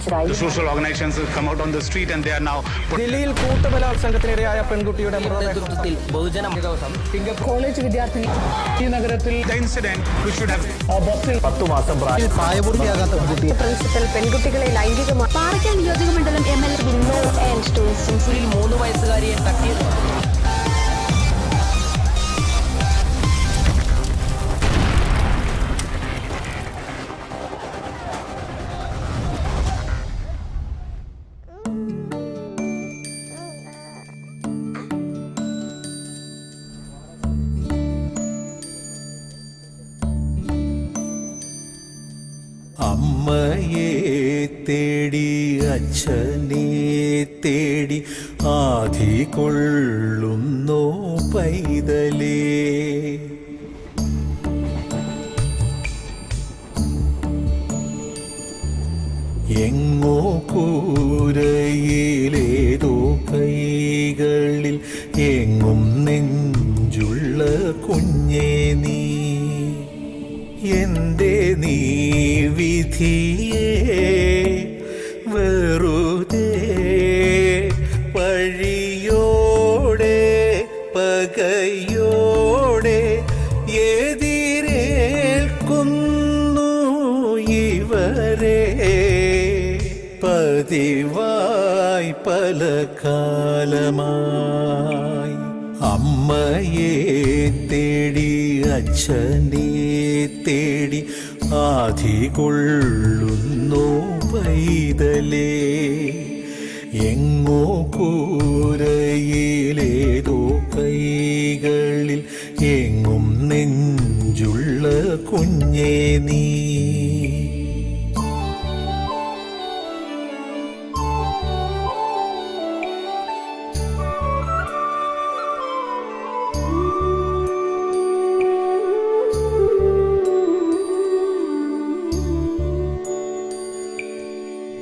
ഹാജരായി. The social organizations have come out on the street and they are now. ദില്ലിയിൽ കൂട്ടബലാത്സംഗത്തിനിരയായ പെൺകുട്ടിയുടെ നേതൃത്വത്തിൽ ബഹുജന കോളേജ് വിദ്യാർത്ഥിനി ഈ നഗരത്തിൽ The incident which should have ബസ്സിൽ 10 മാസം പ്രായപൂർത്തിയാകാത്ത പെൺകുട്ടി പ്രിൻസിപ്പൽ പെൺകുട്ടികളെ ലൈംഗികമായി പാറയ്ക്കൽ നിയോജകമണ്ഡലം MLA 3 വയസ്സുകാരിയെ തട്ടിയത്. അമ്മയെ തേടി അച്ഛനെ തേടി ആധി കൊള്ളുന്നോ പൈതലേ. എങ്ങോ കൂരയിലേതോ കൈകളിൽ എങ്ങും നെഞ്ചുള്ള കുഞ്ഞേ നീ. എന്റെ നീ വിധിയെ വെറുതെ പഴിയോടെ പകയോടെ എതിരേൽക്കുന്നു ഇവരെ പതിവായി പല കാലമായി. അമ്മയെ തേടി അച്ഛനെ തേടി ആധി കൊള്ളുന്നു പൈതലേ. എങ്ങോ കൂരയിലേതോ കൈകളിൽ എങ്ങും നെഞ്ചുള്ള കുഞ്ഞേ നീ.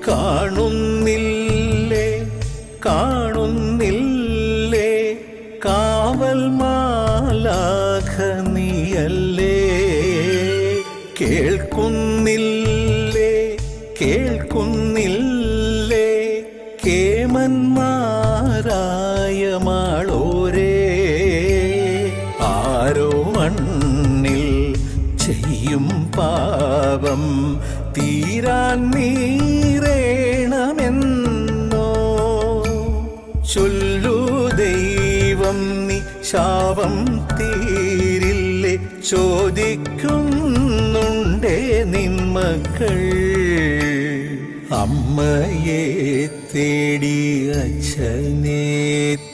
കാണുന്നില്ലേ കാണുന്നില്ലേ കാവൽ മാലാഖ നീയല്ലേ. കേൾക്കുന്നില്ലേ കേൾക്കുന്നില്ലേ കേമന്മാരായ മാളോരേ. ആരോ മണ്ണിൽ ചെയ്യും പാപം തീരാൻ നീറേണമെന്നോ ചൊല്ലു ദൈവം നീ ശാപം തീരില്ലേ ചോദിക്കുന്നുണ്ടേ നിന്മക്കൾ. അമ്മയെ തേടി അച്ഛനെ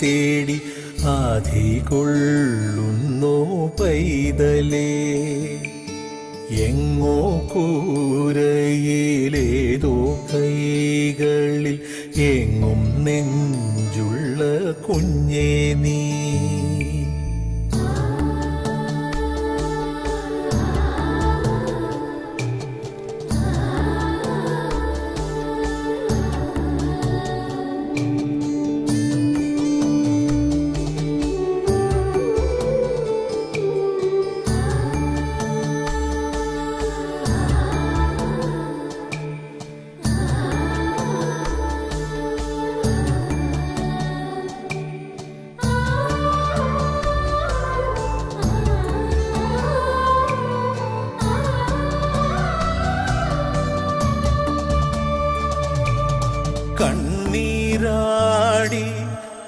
തേടി ആധി കൊള്ളുന്നോ പൈതലേ. എങ്ങോ കൂരയിലേതോ കൈകളിൽ എങ്ങും നെഞ്ചുള്ള കുഞ്ഞേ നീ. കണ്ണീരാടി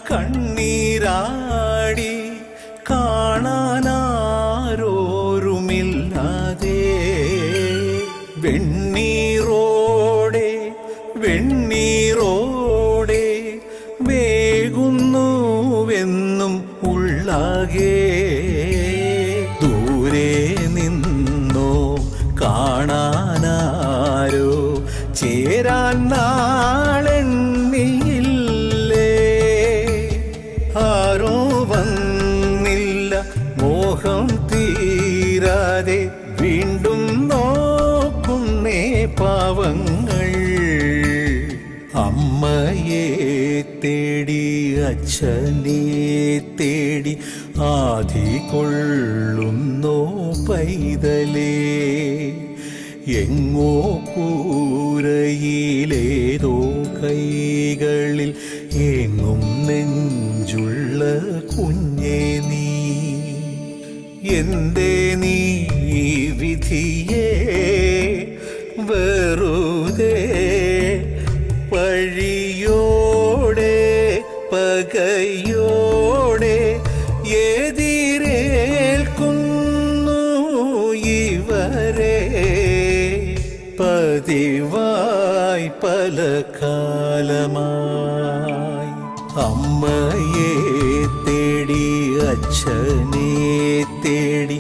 കണ്ണീരാടി കാണാനാരോരുമില്ലാതെ വെണ്ണീറോടെ വെണ്ണീറോടെ വേകുന്നുവെന്നും ഉള്ളാകെ. ദൂരെ നിന്നോ കാണാനാരോ ചേരാൻ നാളെണ്ണിയില്ലേ. ആരോ വന്നില്ല മോഹം തീരാതെ വീണ്ടും നോക്കുന്നേ പാവങ്ങൾ. അമ്മയെ തേടി അച്ഛനെ തേടി ആധി കൊള്ളുന്നോ പൈതലേ. എങ്ങോ കൂരയിലേതോ കൂരയിലേതോ കൈകളിൽ എങ്ങും നെഞ്ചുള്ള കുഞ്ഞേ നീ എന്തേ നീ വിധിയേ വെറുതെ പഴിയോടെ പകയോടെ എതിരേൽക്കുന്നു ഇവരെ പതിവായി പല കാലമായി അമ്മയെ തേടി അച്ഛനെ തേടി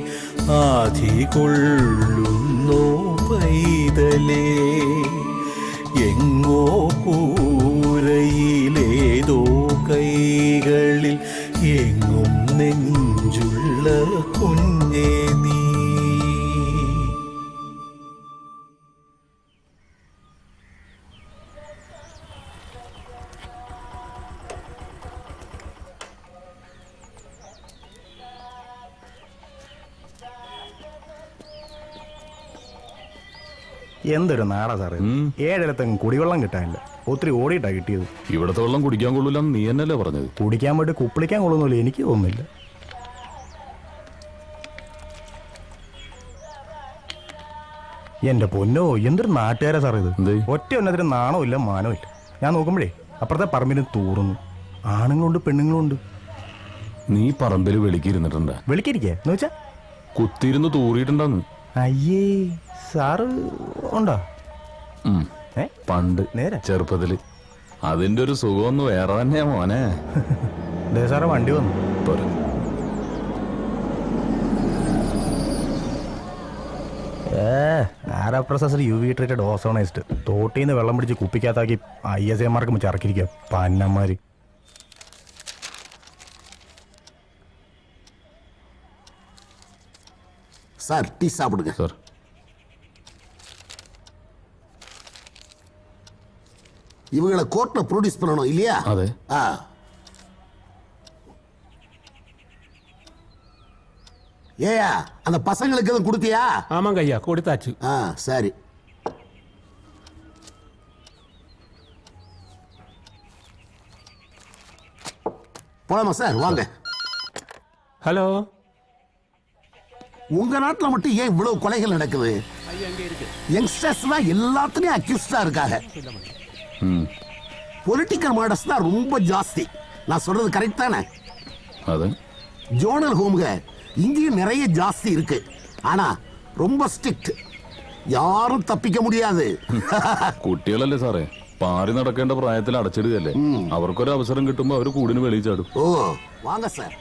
ആധികൊള്ളുന്നു പൈതലേ എങ്ങോ കൂരയിലേതോ കൈകളിൽ എങ്ങും നെഞ്ചുള്ള കുഞ്ഞേ നീ. എന്തൊരു നാടാ സാറേ, ഏഴിടത്തെങ്ങും കുടിവെള്ളം കിട്ടാനില്ല. ഒത്തിരി ഓടിയിട്ടാ കിട്ടിയത്. ഇവിടത്തെ വെള്ളം കുടിക്കാൻ കൊള്ളില്ലെന്ന് നീ എന്നല്ലേ പറഞ്ഞത്? കുടിക്കാൻ വേണ്ടി കുപ്പിളിക്കാൻ കൊള്ളുന്നില്ല, എനിക്ക് തോന്നുന്നില്ല. എന്റെ പൊന്നോ, എന്തൊരു നാട്ടുകാരാ സാറേ ഇത്. ഒറ്റ ഒന്നതിന് നാണോ ഇല്ല മാനോ ഇല്ല. ഞാൻ നോക്കുമ്പോഴേ അപ്പുറത്തെ പറമ്പിന് തൂറുന്നു. ആണുങ്ങളുണ്ട് പെണ്ണുങ്ങളുണ്ട്. നീ പറമ്പിൽ വെളിക്കിരുന്നിട്ടുണ്ടാ? വെളിക്കിരിക്കേ എന്ന് വെച്ചാ കുത്തിയിരുന്ന് തൂറിയിട്ടുണ്ടെന്ന്. അയ്യേ, സാറ് ഉണ്ടോ? പണ്ട് നേരെ ചെറുപ്പത്തില്. അതിന്റെ ഒരു സുഖമൊന്നും വേറെ തന്നെയാ മോനെ. സാറേ വണ്ടി വന്നു. പോരെ. ആരാ പ്രൊസസർ UV ട്രീറ്റഡ് ഓസോണൈസ്ഡ് തോട്ടീന്ന് വെള്ളം പിടിച്ച് കുപ്പിക്കകത്താക്കി ISAമാർക്ക് ചറക്കിരിക്കുക പന്നന്മാര്. சார் டீ சாப்பிடுங்க. சார் இவங்களை கோர்ட்ல ப்ரொடியூஸ் பண்ணணும் இல்லையா? அதே. ஏயா அந்த பசங்களுக்கு எதுவும் கொடுத்தியா? ஆமாங்க ஐயா, கொடுத்தாச்சு. சரி. போலாமா சார்? வாங்க. ஹலோ. உங்க நாட்டுல மட்டும் ஏன் இவ்வளவு கொலைகள் நடக்குது? யங்ஸ்டர்ஸ் தான் எல்லாத்துலயும் அக்யூஸ்டா இருக்காங்க. பொலிட்டிக்கல் மர்டர்ஸ் தான் ரொம்ப ஜாஸ்தி. நான் சொல்றது கரெக்ட் தானே? ஜோனல் ஹோம்க இங்கேயும் நிறைய ஜாஸ்தி இருக்கு. ஆனா ரொம்ப ஸ்ட்ரிக்ட். யாரும் தப்பிக்க முடியாது. കുട്ടികളല്ലേ സാറേ, പാറി നടക്കേണ്ട പ്രായത്തിൽ അടച്ചിടുകയല്ലേ. അവർക്കൊരു അവസരം കിട്ടുമ്പോ അവര് കൂടിന് വെളിയിൽ ചാടും. ഓ വാങ്ങ സാർ.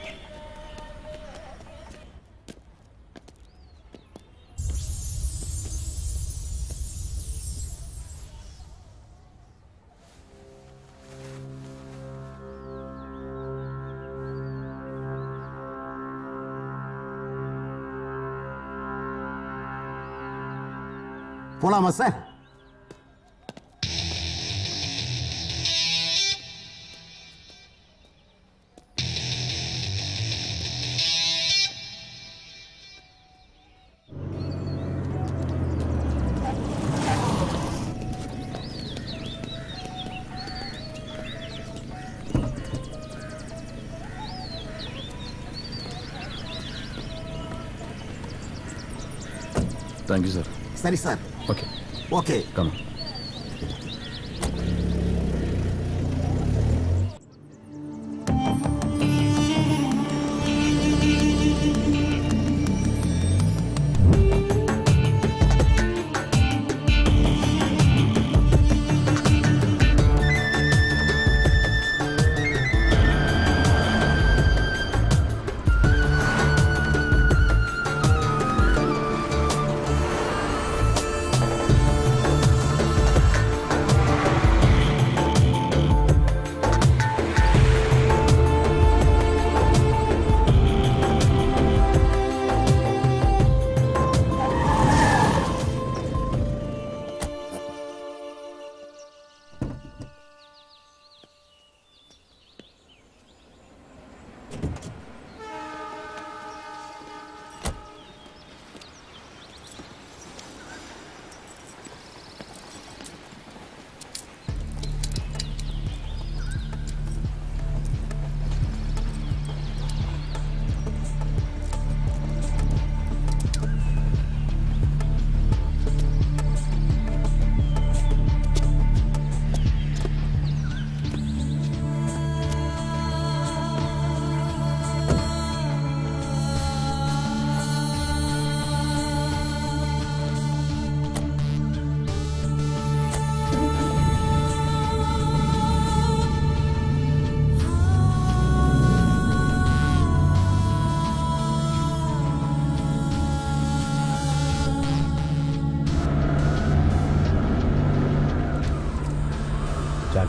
போலாமா சார்? Thank you sir. சரி சார். Okay okay. കം.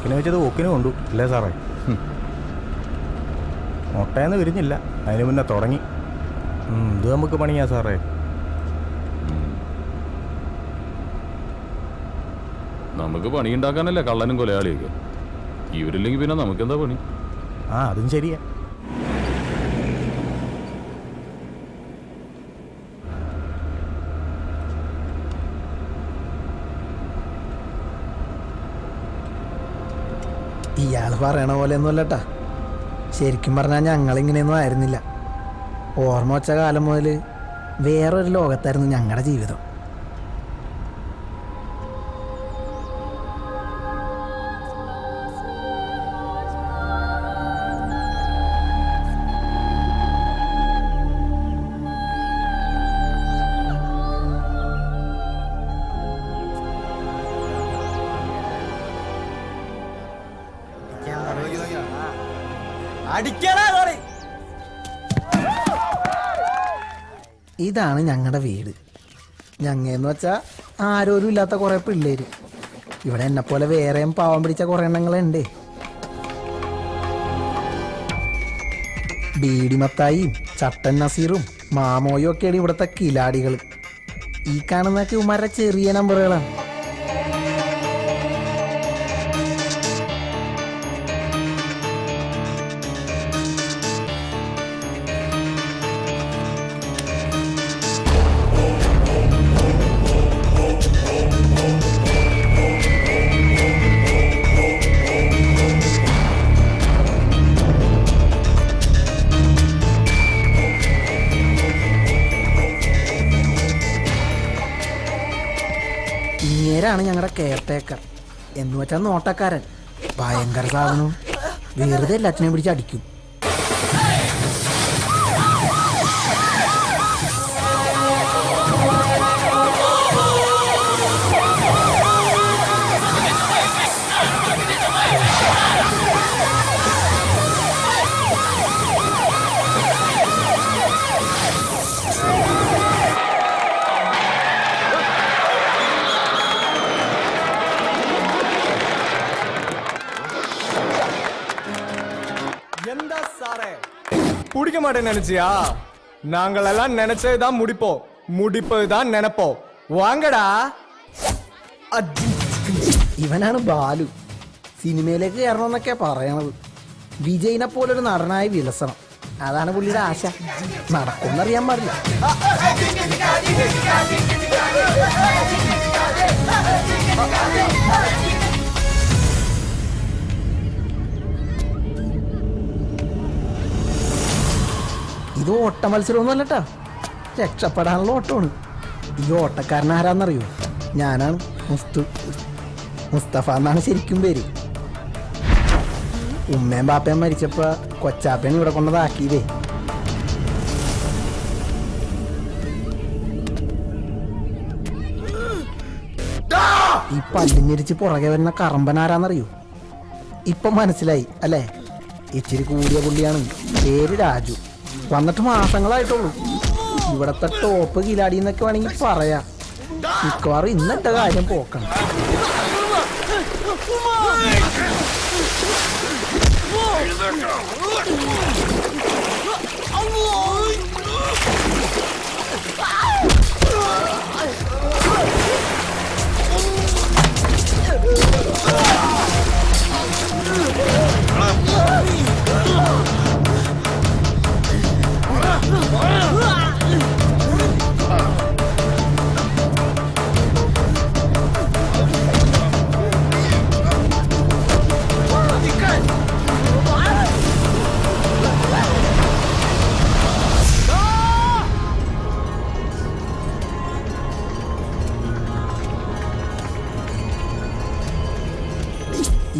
മൂക്കിനെ വെച്ചത് ഓക്കിനെ കൊണ്ടു അല്ലേ സാറേ? മുട്ടയെന്ന് വിരിഞ്ഞില്ല, അതിന് മുന്നേ തുടങ്ങി. ഇത് നമുക്ക് പണിയാ സാറേ. നമുക്ക് പണിയുണ്ടാക്കാനല്ലേ കള്ളനും കൊലയാളിയൊക്കെ. ഇവരില്ലെങ്കിൽ പിന്നെ നമുക്കെന്താ പണി? അതും ശരിയാ. ഇയാള് പറയണ പോലെ ഒന്നും അല്ലട്ടാ. ശരിക്കും പറഞ്ഞാൽ ഞങ്ങളിങ്ങനെയൊന്നും ആയിരുന്നില്ല. ഓർമ്മ വച്ച കാലം മുതൽ വേറൊരു ലോകത്തായിരുന്നു ഞങ്ങളുടെ ജീവിതം. ഇതാണ് ഞങ്ങളുടെ വീട്. ഞങ്ങയെന്ന് വെച്ചാൽ ആരോരും ഇല്ലാത്ത കുറേ പിള്ളേര്. ഇവിടെ എന്നെപ്പോലെ വേറെയും പാവം പിടിച്ച കുറേ എണ്ണങ്ങളുണ്ട്. ബീഡിമത്തായിയും ചട്ടൻ നസീറും മാമോയും ഒക്കെയാണ് ഇവിടുത്തെ കിലാടികൾ. ഈ കാണുന്നൊക്കെ ഉമാരുടെ ചെറിയ നമ്പറുകളാണ്. ഇങ്ങേരാണ് ഞങ്ങളുടെ കെയർടേക്കർ എന്ന് വെച്ചാൽ നോട്ടക്കാരൻ. ഭയങ്കര സാധനവും വെറുതെ എല്ലാത്തിനെയും പിടിച്ച് അടിക്കും. பிடிக்க மாட்டேன்னு நினைச்சியா? நாங்கள் எல்லாம் நினைச்சதுதான் முடிப்போம், முடிப்பதுதான் நினைப்போம். வாங்கடா. ഇവനാണ് ബാലു. സിനിമയിലേക്ക് കയറണമെന്നൊക്കെ പറയണത്. വിജയിനെ പോലൊരു നടനായി വിലസണം, അതാണ് പുള്ളിയുടെ ആശ. നടക്കുമെന്നറിയാൻ പാടില്ല. ഇത് ഓട്ട മത്സരമൊന്നും അല്ലട്ടാ, രക്ഷപ്പെടാനുള്ള ഓട്ടമാണ്. ഈ ഓട്ടക്കാരൻ ആരാന്നറിയോ? ഞാനാണ് മുസ്തഫ എന്നാണ് ശരിക്കും പേര്. ഉമ്മയും ബാപ്പയും മരിച്ചപ്പോ കൊച്ചാപ്പയും ഇവിടെ കൊണ്ടതാക്കിയതേ. ഈ പല്ലിഞ്ഞിരിച്ച് പുറകെ വരുന്ന കറമ്പനാരാന്നറിയോ? ഇപ്പൊ മനസ്സിലായി അല്ലേ? ഇച്ചിരി കൂടിയ പുള്ളിയാണ്, പേര് രാജു. വന്നിട്ട് മാസങ്ങളായിട്ടുള്ളൂ. ഇവിടത്തെ ടോപ്പ് കിലാടി എന്നൊക്കെ വേണമെങ്കിൽ പറയാം. മിക്കവാറും ഇന്നത്തെ കാര്യം പോക്കണം.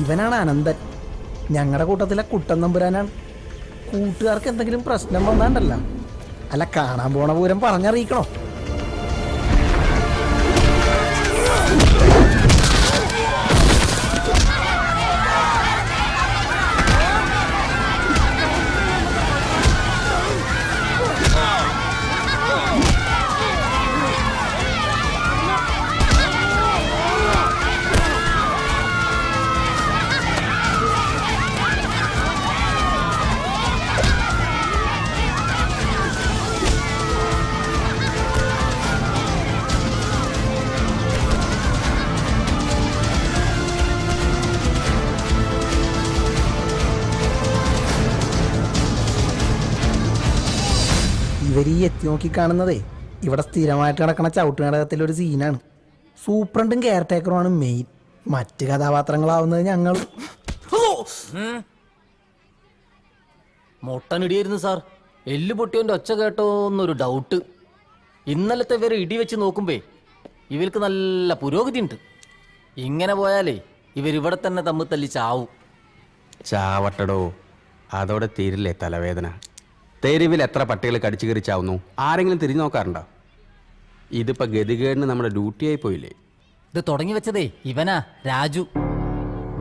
ഇവനാണ് അനന്തൻ, ഞങ്ങളുടെ കൂട്ടത്തിലെ കുട്ടൻ നമ്പുരാനാണ്. കൂട്ടുകാർക്ക് എന്തെങ്കിലും പ്രശ്നം വന്നാണ്ടല്ല, അല്ല കാണാൻ പോണ പൂരം പറഞ്ഞറിയിക്കണോ? ഇവർ ഈ എത്തി നോക്കി കാണുന്നതേ ഇവിടെ സ്ഥിരമായിട്ട് കിടക്കണ ചവിട്ട് നാടകത്തിലൊരു സീനാണ്. സൂപ്രണ്ടും കെയർ ടേക്കറുമാണ് മെയിൻ. മറ്റ് കഥാപാത്രങ്ങളാവുന്നത് ഞങ്ങൾ. മൊട്ടനിടിയായിരുന്നു സാർ. എല്ല് പൊട്ടിയവൻ്റെ ഒച്ച കേട്ടോ എന്നൊരു ഡൗട്ട്. ഇന്നലത്തെ വരെ ഇടി വെച്ച് നോക്കുമ്പേ ഇവർക്ക് നല്ല പുരോഗതി ഉണ്ട്. ഇങ്ങനെ പോയാലേ ഇവരിവിടെ തന്നെ തമ്മിൽ തല്ലി ചാവും. ചാവട്ടടോ, അതോടെ തീരില്ലേ തലവേദന. തെരുവിൽ എത്ര പട്ടികൾ കടിച്ചു കയറി ചാവുന്നു? ആരെങ്കിലും തിരിഞ്ഞു നോക്കാറുണ്ടോ? ഇതിപ്പോ ഗതികേടിന് നമ്മുടെ ഡ്യൂട്ടിയായി പോയില്ലേ? ഇത് തുടങ്ങി വെച്ചതേ ഇവനാ, രാജു.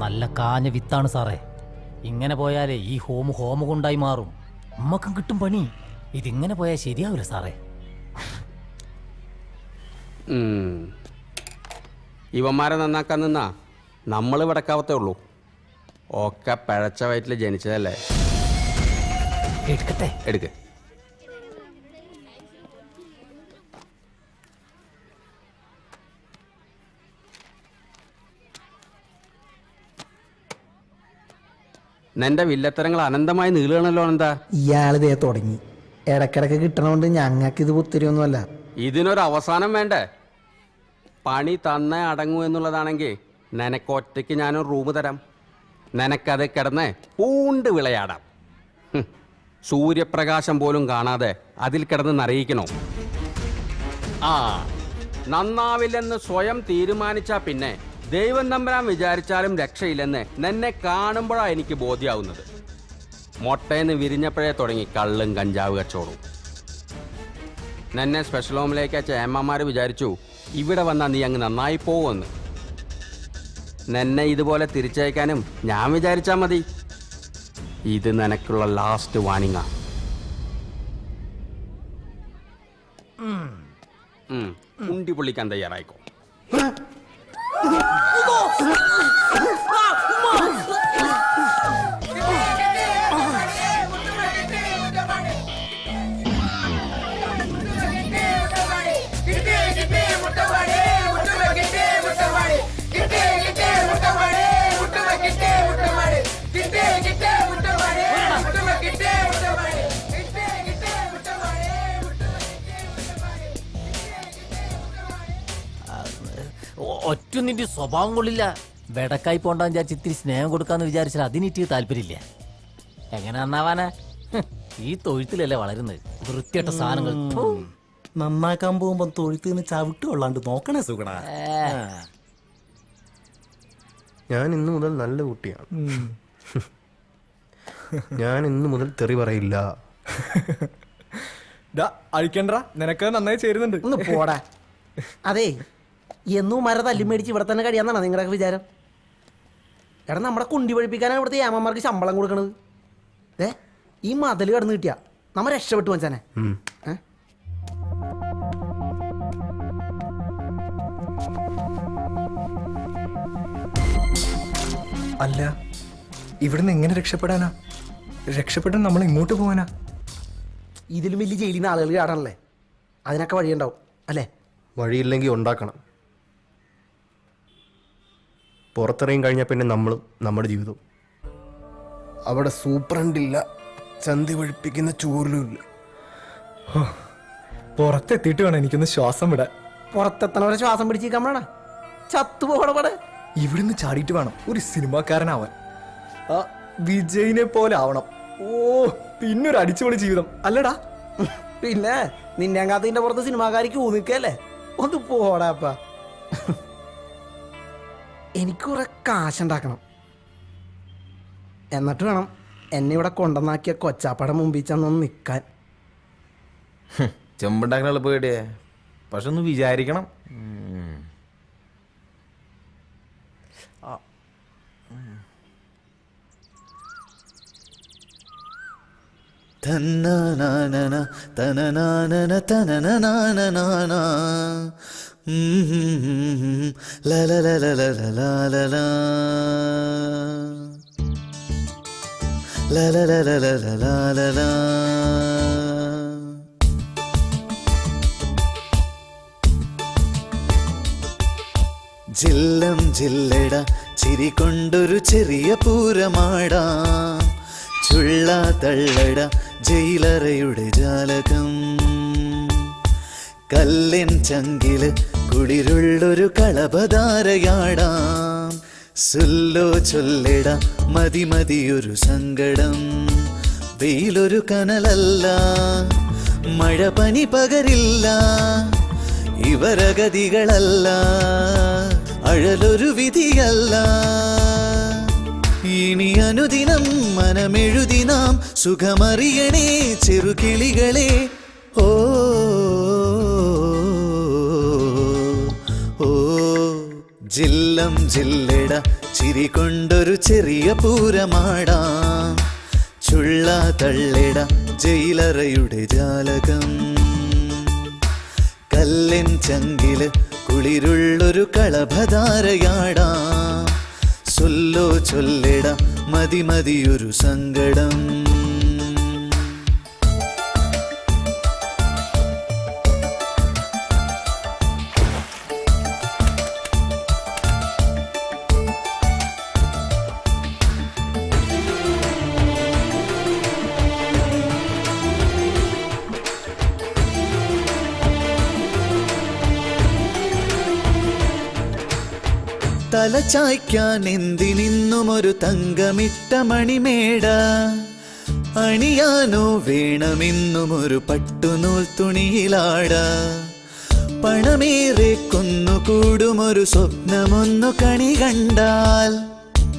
നല്ല കാഞ്ഞ വിത്താണ് സാറേ. ഇങ്ങനെ പോയാലേ ഈ ഹോമ കൊണ്ടായി മാറും. നമ്മക്കും കിട്ടും പണി. ഇതിങ്ങനെ പോയാൽ ശരിയാവില്ല സാറേ. ഇവന്മാരെ നന്നാക്കാൻ നിന്നാ നമ്മൾ വിടക്കാവത്തേ ഉള്ളൂ. ഒക്കെ പഴച്ച വയറ്റിൽ ജനിച്ചതല്ലേ. എടുക്കട്ടെ. എടുക്ക്. നിന്റെ വില്ലത്തരങ്ങൾ അനന്തമായി നീളുകയാണല്ലോ. എന്താ ഇയാളിതേ തുടങ്ങി. ഇടക്കിടക്ക് കിട്ടണോണ്ട് ഞങ്ങൾക്ക് ഇത് പുത്തിരിയൊന്നുമല്ല. ഇതിനൊരു അവസാനം വേണ്ടേ? പണി തന്നേ അടങ്ങൂ എന്നുള്ളതാണെങ്കിൽ നിനക്കൊറ്റയ്ക്ക് ഞാനൊരു റൂം തരാം. നിനക്കത് കിടന്ന് പൂണ്ട് വിളയാടാം. സൂര്യപ്രകാശം പോലും കാണാതെ അതിൽ കിടന്ന് നിറയിക്കണോ? ആ, നന്നാവില്ലെന്ന് സ്വയം തീരുമാനിച്ചാ പിന്നെ ദൈവം തമ്പുരാൻ വിചാരിച്ചാലും രക്ഷയില്ലെന്ന് നിന്നെ കാണുമ്പോഴാണ് എനിക്ക് ബോധ്യമാവുന്നത്. മൊട്ടേന്ന് വിരിഞ്ഞപ്പോഴേ തുടങ്ങി കള്ളും കഞ്ചാവ് കച്ചവടവും. നിന്നെ സ്പെഷ്യൽ ഹോമിലേക്ക് അയച്ച ഏമ്മമാർ വിചാരിച്ചു ഇവിടെ വന്നാൽ നീ അങ്ങ് നന്നായി പോവുമെന്ന്. നിന്നെ ഇതുപോലെ തിരിച്ചയക്കാനും ഞാൻ വിചാരിച്ചാൽ മതി. ഇത് നിനക്കുള്ള ലാസ്റ്റ് വാണിങ്ങാ. ഉണ്ടി പൊള്ളിക്കാൻ തയ്യാറായിക്കോ. ഒറ്റ നിന്റെ സ്വഭാവം കൊള്ളില്ല. വെടക്കായി പോണ്ടാന്ന് വിചാരിച്ച് ഇത്തിരി സ്നേഹം കൊടുക്കാന്ന് വിചാരിച്ചാൽ അതിനിട്ട് താല്പര്യമില്ല. എങ്ങനെ നന്നാവാനാ? ഈ തൊഴുത്തിലല്ലേ വളരുന്നത്. വൃത്തിയായിട്ട സാധനങ്ങൾ നന്നാക്കാൻ പോകുമ്പോ തൊഴുത്തിന് ചവിട്ട് കൊള്ളാണ്ട് നോക്കണേ സുഖടാ. ഞാൻ ഇന്നു മുതൽ നല്ല കുട്ടിയാണ്. ഞാൻ ഇന്നു മുതൽ തെറി പറയില്ല. അഴിക്കണ്ട, നിനക്ക് നന്നായി ചേരുന്നുണ്ട്. ഒന്ന് പോടാ. അതേ, എന്നും മര തല്ലി മേടിച്ച് ഇവിടെ തന്നെ കഴിയാന്നാണ് നിങ്ങളുടെ വിചാരം? എടാ, നമ്മുടെ കുണ്ടി പഴിപ്പിക്കാനാണ് ഇവിടുത്തെ ഏമാന്മാർക്ക് ശമ്പളം കൊടുക്കണത്. ഈ മതിൽ കടന്നു കിട്ടിയാ നമ്മ രക്ഷപ്പെട്ടു വച്ചാനെ. അല്ല, ഇവിടുന്ന് എങ്ങനെ രക്ഷപ്പെടാനാ? രക്ഷപ്പെടാൻ നമ്മൾ ഇങ്ങോട്ട് പോവാനാ? ഇതിലും വലിയ ജയിലിൽ നിന്ന് ആളുകൾ ചാടാനല്ലേ? അതിനൊക്കെ വഴിയുണ്ടാവും അല്ലേ? വഴിയില്ലെങ്കിൽ ഉണ്ടാക്കണം. പുറത്തിറങ്ങി കഴിഞ്ഞാൽ പിന്നെ നമ്മളും നമ്മുടെ ജീവിതവും. അവിടെ സൂപ്രണ്ടില്ല, ചന്തി ഒഴിപ്പിക്കുന്ന ചൂരിലുമില്ല. പുറത്തെത്തിയിട്ട് വേണം എനിക്കൊന്ന് ശ്വാസം വിടാൻ. പുറത്തെത്തണവരെ ശ്വാസം പിടിച്ചിരിക്കാൻ വേണ ചത്തുപോകണവിടെ. ഇവിടുന്ന് ചാടിയിട്ട് വേണം ഒരു സിനിമാക്കാരനാവാൻ. ആ വിജയിനെ പോലെ ആവണം. ഓ, പിന്നൊരു അടിച്ചുപൊളി ജീവിതം അല്ലടാ. പിന്നെ നിന്നെ കാത്തിന്റെ പുറത്ത് സിനിമാക്കാരിക്ക് ഊന്നിക്കല്ലേ? ഒന്ന് പോടാപ്പ. എനിക്ക് കുറെ കാശുണ്ടാക്കണം. എന്നിട്ട് വേണം എന്നെ ഇവിടെ കൊണ്ടുവന്നാക്കിയ കൊച്ചാപ്പടം മുമ്പിൽ ചെന്നൊന്ന് നിൽക്കാൻ. ചെമ്പുണ്ടാക്കണ പേടിയേ, പക്ഷെ ഒന്ന് വിചാരിക്കണം. തന്നനാനന തനനാനന തനനാനനാന ലലലലലലലല ലലലലലലല. ജില്ലം ജില്ലട ചിരി കൊണ്ടൊരു ചെറിയ പൂരമാടാം. ചുള്ള തള്ളട ജയിലറയുടെ ജാലകം. കല്ലിൻ ചങ്കില് കുളിരുള്ളൊരു കളഭധാരയാടാം. സുല്ലോ ചൊല്ലിട മതി മതിയൊരു സങ്കടം. വെയിലൊരു കനലല്ല, മഴ പനി പകരില്ല. ഇവരഗതികളല്ല, അഴലൊരു വിധിയല്ല. ഇനി അനുദിനം മനമെഴുതി നാം സുഖമറിയണേ ചെറുകിളികളെ. ഓ ഓ ജില്ലം ജില്ലട ചിരി കൊണ്ടൊരു ചെറിയ പൂരമാടാം. ചുള്ള തള്ളിട ജയിലറയുടെ ജാലകം. കല്ലിൻ ചങ്കില് കുളിരുള്ളൊരു കളഭധാരയാടാം. സൊല്ലോ ചൊല്ലിട മതി മതിയൊരു സങ്കടം. തലചായ്ക്കാൻ എന്തിനിന്നും ഒരു തങ്കമിട്ട മണിമേട. അണിയാനോ വേണമെന്നും ഒരു പട്ടുനൂൽ തുണിയിലാട. പണമേറെ കൊന്നുകൂടുമൊരു സ്വപ്നമൊന്നു കണി കണ്ടാൽ.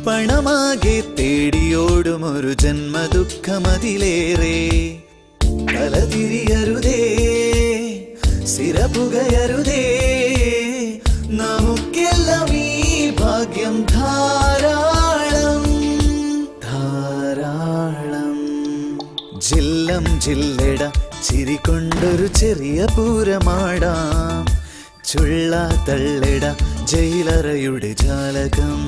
പണമാകെ തേടിയോടുമൊരു ജന്മദുഃഖമതിലേറെ. തലതിരിയരുതേ, സിരപുകയരുതേ, നമുക്കെല്ലാം ഈ ഭാഗ്യം ധാരാളം ധാരാളം. ജില്ലം ജില്ലട ചിരി കൊണ്ടൊരു ചെറിയ പൂരമാടാം. ചുള്ള തള്ളിട ജയിലറയുടെ ജാലകം.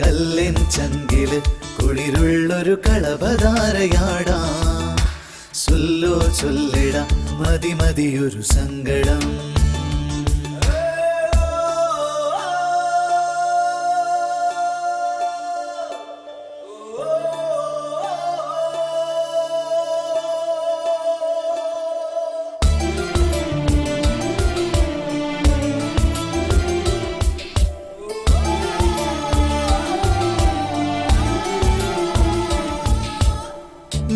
കല്ലിൻ ചങ്കില് കുളിരുള്ളൊരു കളഭധാരയാടാം. സുല്ലോ ചൊല്ലിട മതി മതിയൊരു സങ്കടം.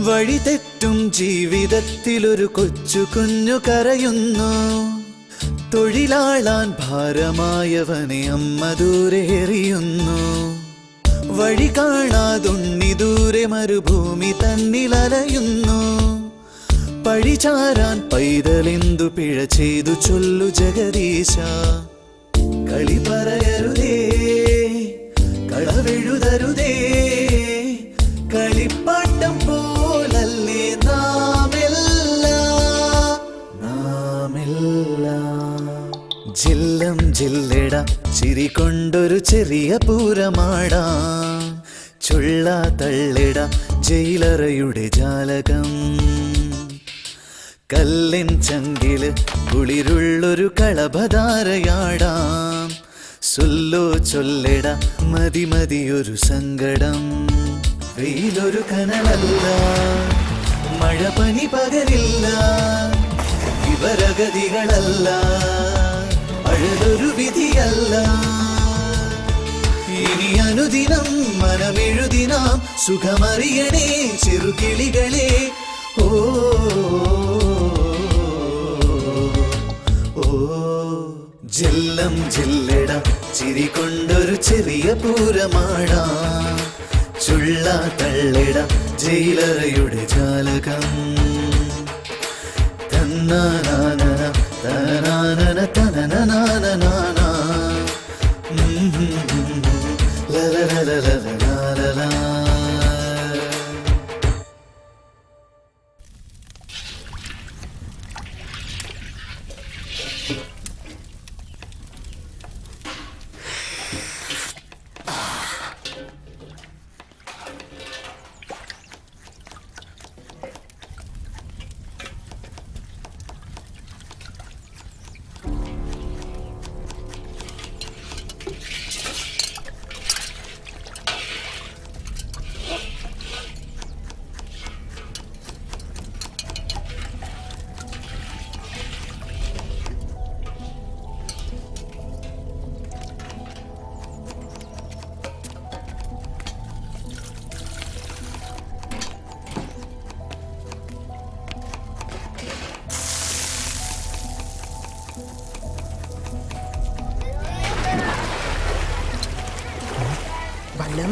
വഴി തെറ്റും ജീവിതത്തിലൊരു കൊച്ചു കുഞ്ഞു കരയുന്നു. തൊഴിലാളാൻ ഭാരമായവനെ അമ്മ ദൂരെ എറിയുന്നു. വഴി കാണാതുണ്ണി ദൂരെ മരുഭൂമി തന്നിലലയുന്നു. പഴിചാരാൻ പൈതലെന്തു പിഴ ചെയ്തു ചൊല്ലു ജഗദീശ. കളി പറയരുതേ, കളവെഴുതരുതേ, കളിപ്പാട്ടം പോലല്ലേ നാമെല്ലാം. ജില്ലം ജില്ലട ചിരി കൊണ്ടൊരു ചെറിയ പൂരമാടാം. ചുള്ള തള്ളിട ജയിലറയുടെ ജാലകം. കല്ലിൻ ചങ്കില് കുളിരുള്ളൊരു കളഭധാരയാടാം. സുല്ലോ ചൊല്ലിട മതി മതിയൊരു സങ്കടം. വെയിലൊരു കനലല്ല, മഴ പനി പകരില്ല. ഇവരഗതികളല്ല, അഴലൊരു വിധിയല്ല. ഇനി അനുദിനം മനമെഴുതി നാം സുഖമറിയണേ ചെറുകിളികളെ. ഓ ഓ ജില്ലം ജില്ലട ചിരി കൊണ്ടൊരു ചെറിയ പൂരമാടാം. ചുള്ള തള്ളിട ജയിലറയുടെ ജാലകം. തന്നാനാന തനാനന തനനാന ലലലലലലലല.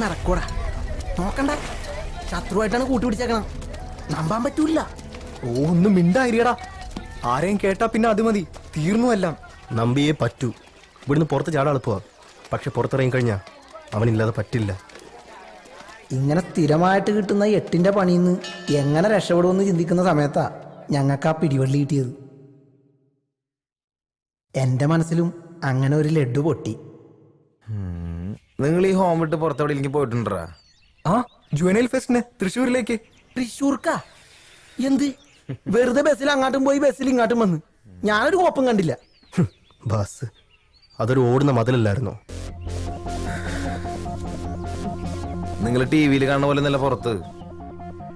ഇറക്കൂടാ. നോക്കണ്ട, ശത്രുവായിട്ടാണ് കൂട്ടുപിടിച്ചേക്കണം. നമ്പാൻ പറ്റൂല. ഓ ഒന്നും മിണ്ടായിരിക്കടാ. ആരെയും കേട്ടാ പിന്നെ അത് മതി, തീർന്നു എല്ലാം. നമ്പിയേ പറ്റൂ. ഇവിടുന്ന് പുറത്ത് ചാടാൻ എളുപ്പമാ, പക്ഷെ പുറത്തിറങ്ങി കഴിഞ്ഞാൽ അവനില്ലാതെ പറ്റില്ല. ഇങ്ങനെ സ്ഥിരമായിട്ട് കിട്ടുന്ന 8ന്റെ പണിയിൽ നിന്ന് എങ്ങനെ രക്ഷപ്പെടുമെന്ന് ചിന്തിക്കുന്ന സമയത്താ ഞങ്ങൾക്ക് ആ പിടിവള്ളി കിട്ടിയത്. എൻ്റെ മനസ്സിലും അങ്ങനെ ഒരു ലഡ്ഡു പൊട്ടി. നിങ്ങൾ ഈ ഹോം വിട്ട് പുറത്തെവിടെയെങ്കിലും പോയിട്ടുണ്ടാ? ആ, ജുവനൈൽ ഫെസ്റ്റിന് തൃശ്ശൂരിലേക്ക്. തൃശ്ശൂർക്കാ? എന്ത് വെറുതെ ബസ്സിൽ അങ്ങോട്ടും പോയി ബസ്സിൽ ഇങ്ങോട്ടും വന്ന് ഞാനൊരു കോപ്പം കണ്ടില്ല. ബസ് അതൊരു ഓടുന്ന മതിലല്ലായിരുന്നോ? നിങ്ങൾ ടി വിയിൽ കാണുന്ന പോലെ നല്ല പുറത്ത്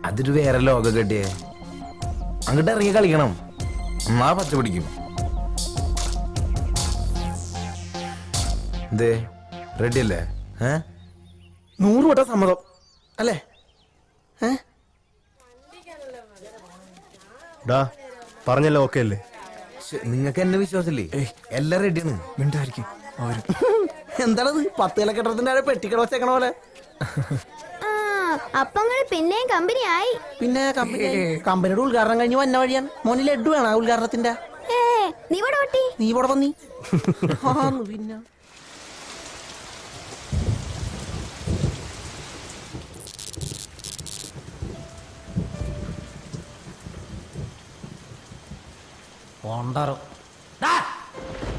അതൊരു വേറെ ലോകം കെട്ടിയേ. അങ്ങോട്ട് ഇറങ്ങി കളിക്കണം, എന്നാ പച്ച പിടിക്കും. എന്തേ റെഡി അല്ലേ? 100 വട്ടം സമ്മതം അല്ലേ? ഡാ പറഞ്ഞല്ലോ, ഓക്കെ അല്ലേ? നിങ്ങൾക്ക് എന്നെ വിശ്വാസമില്ലേ? എല്ലാം റെഡിയാണ്. മിണ്ടായിരിക്കും അവര്. എന്താണത് 10 ഇല കെട്ടത്തിന്റെ പെട്ടിക്കട വെച്ചേക്കണ പോലെ? അപ്പങ്ങള് പിന്നെയും കമ്പനി ആയി. പിന്നെ കമ്പനിയുടെ ഉദ്ഘാടനം കഴിഞ്ഞ് വന്ന വഴിയാണ്. മോന് ലഡ്ഡു വേണോ ഉദ്ഘാടനത്തിന്റെ? നീ ഇവിടെ ഓട്ടി, നീ ഇവിടെ വന്നി. പിന്നെ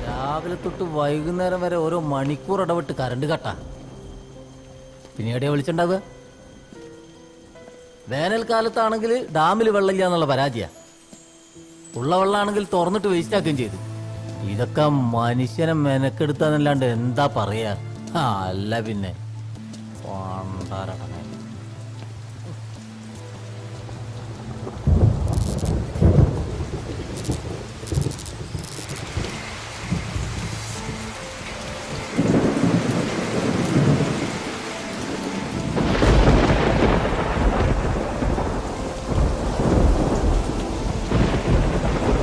രാവിലെ തൊട്ട് വൈകുന്നേരം വരെ ഓരോ മണിക്കൂർ ഇടവിട്ട് കറണ്ട് കട്ടാ. പിന്നെ എവിടെയാ വിളിച്ചിട്ടുണ്ടാവുക? വേനൽക്കാലത്താണെങ്കിൽ ഡാമിൽ വെള്ളമില്ല എന്നുള്ള പരാതിയാ. ഉള്ള വെള്ളമാണെങ്കിൽ തുറന്നിട്ട് വേസ്റ്റ് ആക്കുകയും ചെയ്തു. ഇതൊക്കെ മനുഷ്യനെ മെനക്കെടുത്താന്നല്ലാണ്ട് എന്താ പറയാ? അല്ല പിന്നെ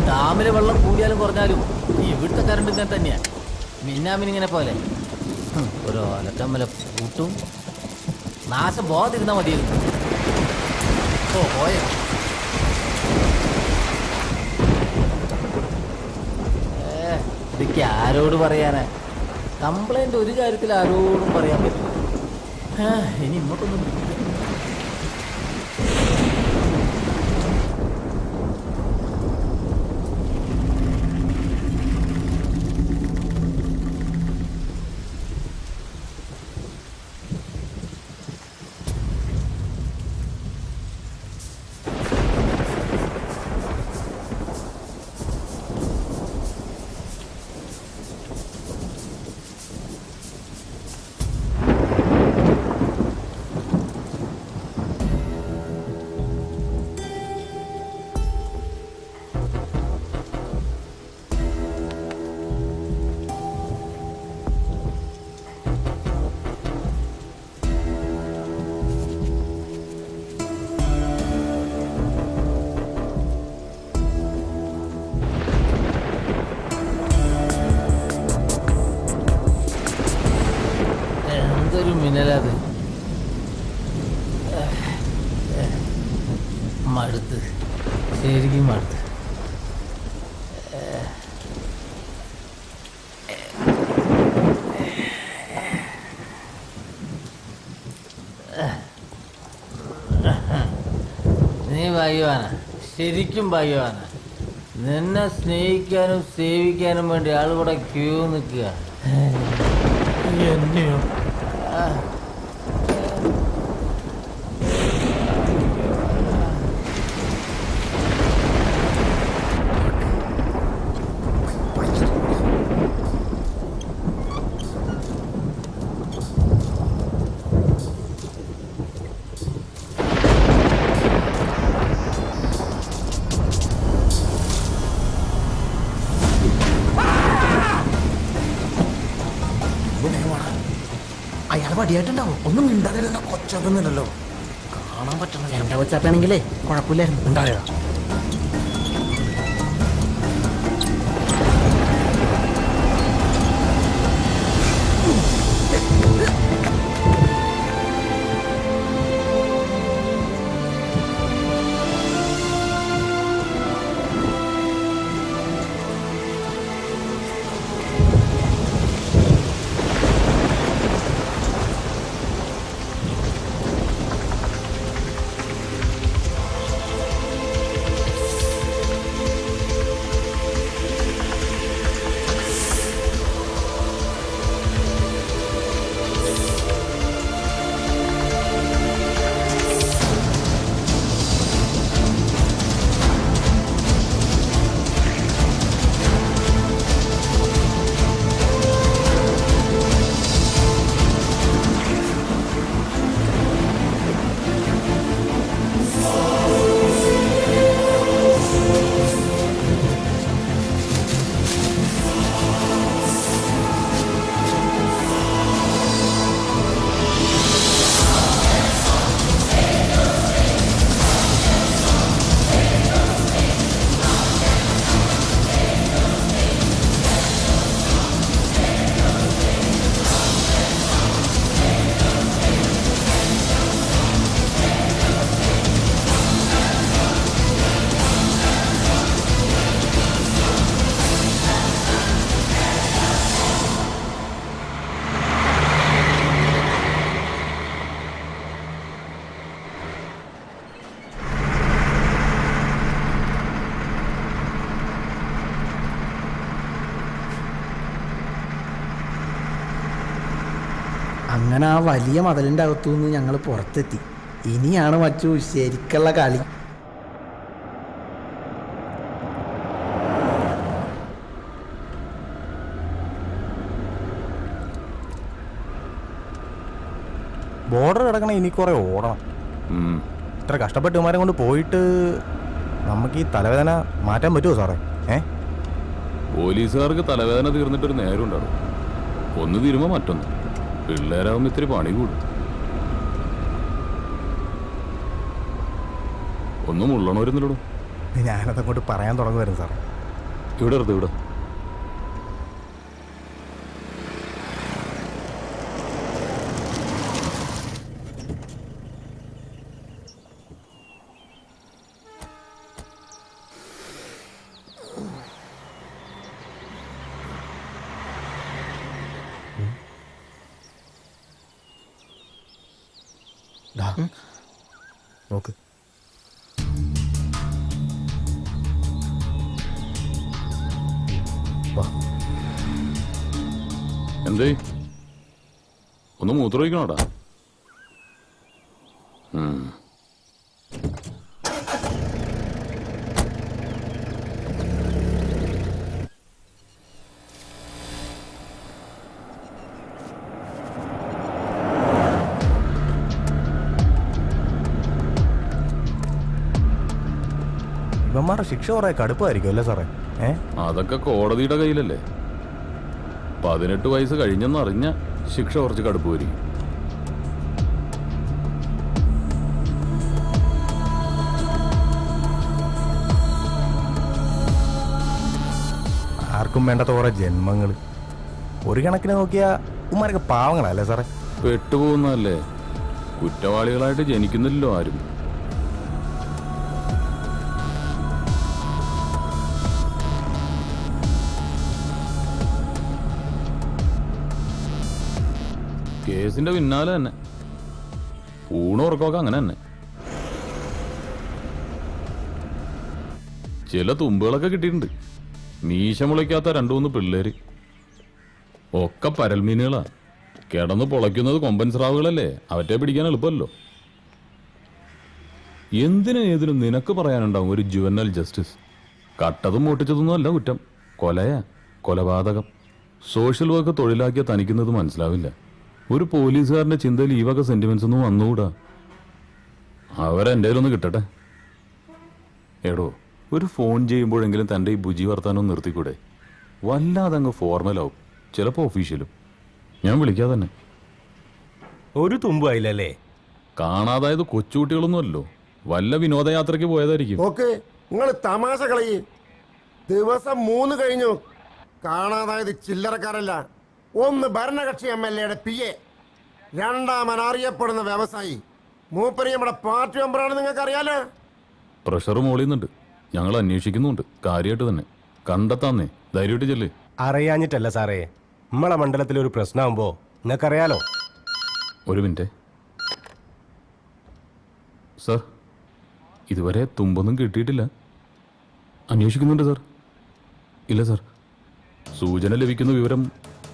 ഡാമിലെ വെള്ളം കൂടിയാലും കുറഞ്ഞാലും ഇവിടുത്തെ കറണ്ട് ഇങ്ങനെ തന്നെയാ. മിന്നാമിനിങ്ങനെ പോലെ ഓരോ അലക്കമ്മല കൂട്ടും. നാശം പോകാതിരുന്നാ മതിയായിരുന്നു. ഓ പോയോ? ഇതൊക്കെ ആരോട് പറയാനാ? കംപ്ലൈന്റ് ഒരു കാര്യത്തിൽ ആരോടും പറയാൻ പറ്റില്ല. ഇനി ഇങ്ങോട്ടൊന്നും മിന്നലത് മടുത്ത്, ശരിക്കും മടുത്ത്. നീ ഭാഗ്യവാനാ, ശരിക്കും ഭാഗ്യവാനാ. നിന്നെ സ്നേഹിക്കാനും സേവിക്കാനും വേണ്ടി ആളുകൂടെ ക്യൂ നിൽക്കുക. എന്നെയോ? അയാൾ പടിയായിട്ടുണ്ടാവും. ഒന്നും മിണ്ടാതെ കൊച്ചൊന്നുമില്ലല്ലോ, കാണാൻ പറ്റണം. എന്റെ കൊച്ചാപ്പാണെങ്കിലേ കുഴപ്പമില്ലായിരുന്നു. ഉണ്ടായോ? അങ്ങനെ ആ വലിയ മതിലിൻ്റെ അകത്തുനിന്ന് ഞങ്ങൾ പുറത്തെത്തി. ഇനിയാണ് മച്ചു ശരിക്കുള്ള കളി. ബോർഡർ കിടക്കണ ഇനി കുറെ ഓടണം. ഇത്ര കഷ്ടപ്പെട്ട് ഇവന്മാരെ കൊണ്ട് പോയിട്ട് നമുക്ക് ഈ തലവേദന മാറ്റാൻ പറ്റുമോ സാറേ? പോലീസുകാർക്ക് തലവേദന തീർന്നിട്ടൊരു നേരം ഉണ്ടാവും. ഒന്ന് തീരുമ്പോ മറ്റൊന്ന്. പിള്ളേരാകുമ്പോ ഇത്തിരി പണി കൂടും. ഒന്നും ഉള്ളണവരുന്നില്ലടോ. ഞാനതങ്ങോട്ട് പറയാൻ തുടങ്ങുമായിരുന്നു സാറേ. ഇവിടെ എടുത്ത് ഇവിടെ. നോക്ക്. എന്തേ ഒന്ന് മൂത്രമൊഴിക്കണോടാ? ഇവന്മാരുടെ ശിക്ഷ കുറെ കടുപ്പായിരിക്കും അല്ലേ സാറേ? അതൊക്കെ കോടതിയുടെ കയ്യിലല്ലേ. 18 വയസ്സ് കഴിഞ്ഞെന്നറിഞ്ഞ ശിക്ഷ കുറച്ച് കടുപ്പ് വരും. ആർക്കും വേണ്ടാത്ത കുറെ ജന്മങ്ങൾ. ഒരു കണക്കിന് നോക്കിയാ ഉമ്മാരൊക്കെ പാവങ്ങളല്ലേ സാറേ? പെട്ടുപോകുന്നതല്ലേ. കുറ്റവാളികളായിട്ട് ജനിക്കുന്നില്ലല്ലോ ആരും. കേസിന്റെ പിന്നാലെ തന്നെ. ഊണുറക്കമൊക്കെ അങ്ങനെ തന്നെ. ചില തുമ്പുകളൊക്കെ കിട്ടിയിട്ടുണ്ട്. മീശ മുളയ്ക്കാത്ത 2-3 പിള്ളേര്. ഒക്കെ പരൽമീനുകളാ. കിടന്ന് പൊളയ്ക്കുന്നത് കൊമ്പൻ സ്രാവുകളല്ലേ. അവറ്റെ പിടിക്കാൻ എളുപ്പമല്ലോ. എന്തിനും ഏതിനും നിനക്ക് പറയാനുണ്ടാവും ഒരു ജുവനൽ ജസ്റ്റിസ്. കട്ടതും മോട്ടിച്ചതൊന്നും അല്ല കുറ്റം. കൊലയാ, കൊലപാതകം. സോഷ്യൽ വർക്ക് തൊഴിലാക്കിയ തനിക്കുന്നത് മനസ്സിലാവില്ല. ഒരു പോലീസുകാരൻ്റെ ചിന്തയിൽ ഈ വക സെന്റിമെന്റ്സ് ഒന്നും വന്നുകൂടാ. അവരെൻ്റെ ഒന്ന് കിട്ടട്ടെ. എടോ, ഒരു ഫോൺ ചെയ്യുമ്പോഴെങ്കിലും തൻ്റെ ഈ ബുജി വർത്താനം നിർത്തിക്കൂടെ? വല്ലാതെ അങ്ങ് ഫോർമലാവും, ചിലപ്പോൾ ഒഫീഷ്യലും. ഞാൻ വിളിക്കാതെ തന്നെ. ഒരു തുമ്പായില്ലല്ലേ? കാണാതായത് കൊച്ചുകുട്ടികളൊന്നുമല്ലോ. വല്ല വിനോദയാത്രയ്ക്ക് പോയതായിരിക്കും. ഓക്കെ, നിങ്ങൾ തമാശ കളയി. ദിവസം 3 കഴിഞ്ഞു. കാണാതായത് ചില്ലറക്കാരല്ല. ഒന്ന് ഭരണകക്ഷി MLA PA, രണ്ടാമൻ അറിയപ്പെടുന്ന വ്യവസായി. മൂപ്പര് നമ്മുടെ പാർട്ടി മെമ്പറാണ്. നിങ്ങൾക്ക് അറിയാലോ. പ്രഷർ മോളിയുന്നുണ്ട്. ഞങ്ങൾ അന്വേഷിക്കുന്നുണ്ട്. കാര്യമായിട്ട് തന്നെ. കണ്ടെത്താന്നേ. ധൈര്യമായിട്ട് ചെല്ലേ. അറിയാഞ്ഞിട്ടല്ല സാറേ, നമ്മളെ മണ്ഡലത്തിലൊരു പ്രശ്നമാകുമ്പോ നിങ്ങൾക്കറിയാലോ. ഒരു മിനിറ്റ് സാർ. ഇതുവരെ തുമ്പൊന്നും കിട്ടിയിട്ടില്ല. അന്വേഷിക്കുന്നുണ്ട് സാർ. ഇല്ല സാർ, സൂചന ലഭിക്കുന്ന വിവരം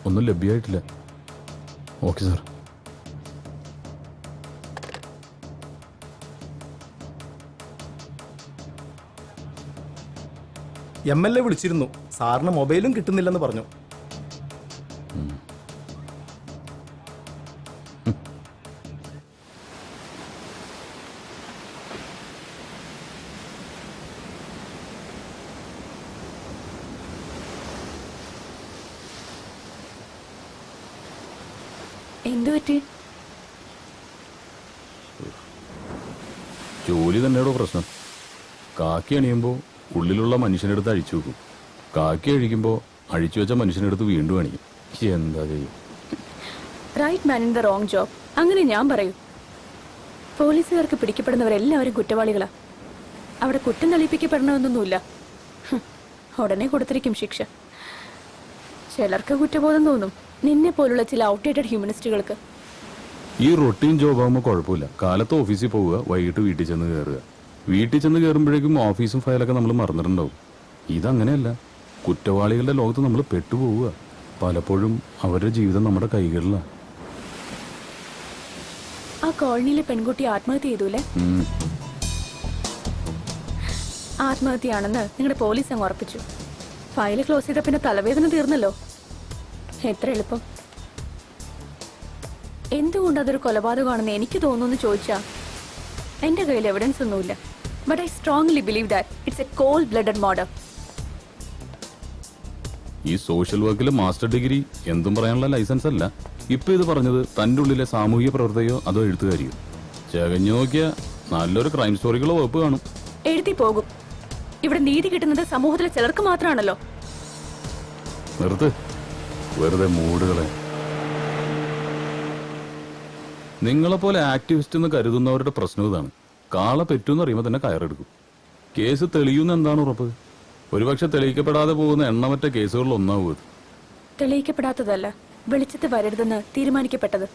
ഒന്നും ലഭ്യമായിട്ടില്ല. Okay sir. MLA വിളിച്ചിരുന്നു. സാറിന് മൊബൈലും കിട്ടുന്നില്ലെന്ന് പറഞ്ഞു. എന്തു പറ്റി? ജോലി തന്നെയാണോ പ്രശ്നം? കാക്കി അണിയുമ്പോൾ ഉള്ളിലുള്ള മനുഷ്യനെടുത്ത് അഴിച്ചു വെക്കും. കാക്കി അഴിക്കുമ്പോൾ അഴിച്ചു വെച്ച മനുഷ്യനെടുത്ത് വീണ്ടും അണിയും. എന്താ ചെയ്യും? Right man in the wrong job. അങ്ങനെ ഞാൻ പറയൂ. പോലീസുകാർക്ക് പിടിക്കപ്പെടുന്നവരെല്ലാവരും കുറ്റവാളികളാ. അവിടെ കുറ്റം തെളിയിപ്പിക്കപ്പെടണമെന്നൊന്നുമില്ല. ഉടനെ കൊടുത്തിരിക്കും ശിക്ഷ. ചിലർക്ക് കുറ്റബോധം തോന്നും, നിന്നെ പോലുള്ള ചില ഔട്ട്ഡേറ്റഡ് ഹ്യൂമനിസ്റ്റുകൾക്ക്. ഈ റൊട്ടീൻ ജോബ് ആകുമ്പോൾ കുഴപ്പമില്ല. കാലത്ത് ഓഫീസിൽ പോവുക, വൈകിട്ട് വീട്ടിൽ ചെന്ന് കയറുക. വീട്ടിൽ ചെന്ന് കയറുമ്പോഴേക്കും ഓഫീസും ഫയലൊക്കെ നമ്മൾ മറന്നിട്ടുണ്ടാവും. ഇതങ്ങനെയല്ല. കുറ്റവാളികളുടെ ലോകത്ത് നമ്മൾ പെട്ടുപോവുക. പലപ്പോഴും അവരുടെ ജീവിതം നമ്മുടെ കൈകളിലാണ്. കോളനിയിലെ പെൺകുട്ടി ആത്മഹത്യ ചെയ്തൂലേ? ആത്മഹത്യയാണെന്ന് നിങ്ങളുടെ പോലീസ് അങ്ങ് ഉറപ്പിച്ചു. ഫയല് ക്ലോസ് ചെയ്ത പിന്നെ തലവേദന തീർന്നല്ലോ. എത്ര എളുപ്പം. എന്തുകൊണ്ട് അതൊരു കൊലപാതകമാണെന്ന് എനിക്ക് തോന്നുന്നു ചോദിച്ചാ എന്റെ കയ്യിൽ എവിഡൻസ് ഒന്നുമില്ല. But I strongly believe that it's a cold blooded murder. ഈ സോഷ്യൽ വർക്കിലെ മാസ്റ്റർ ഡിഗ്രി എന്തും പറയാനുള്ള ലൈസൻസ് അല്ല. ഇപ്പൊ ഇത് പറഞ്ഞത് തന്റെ ഉള്ളിലെ സാമൂഹിക പ്രവർത്തകയോ അതോ എഴുത്തുകാരിയോ? ചകഞ്ഞു നോക്കിയ നല്ലൊരു ക്രൈം സ്റ്റോറികളോ വകുപ്പ് കാണും. എഴുതി പോകും. ഇവിടെ നീതി കിട്ടുന്നത് സമൂഹത്തിലെ ചിലർക്ക് മാത്രമാണല്ലോ. നിർത്ത്, വെറുതെ മൂടുകളെ. നിങ്ങളെപ്പോലെ ആക്ടിവിസ്റ്റ് എന്ന് കരുതുന്നവരുടെ പ്രശ്നം ഇതാണ്. കാള പെറ്റൂന്ന് അറിയുമ്പോൾ തന്നെ കയറെടുക്കും. കേസ് തെളിയുന്ന എന്താണ് ഉറപ്പ്? ഒരുപക്ഷെ തെളിയിക്കപ്പെടാതെ പോകുന്ന എണ്ണമറ്റ കേസുകളിൽ ഒന്നാവും ഇത്. തെളിയിക്കപ്പെടാത്തതല്ല, വെളിച്ചത്ത് വരരുതെന്ന് തീരുമാനിക്കപ്പെട്ടത്.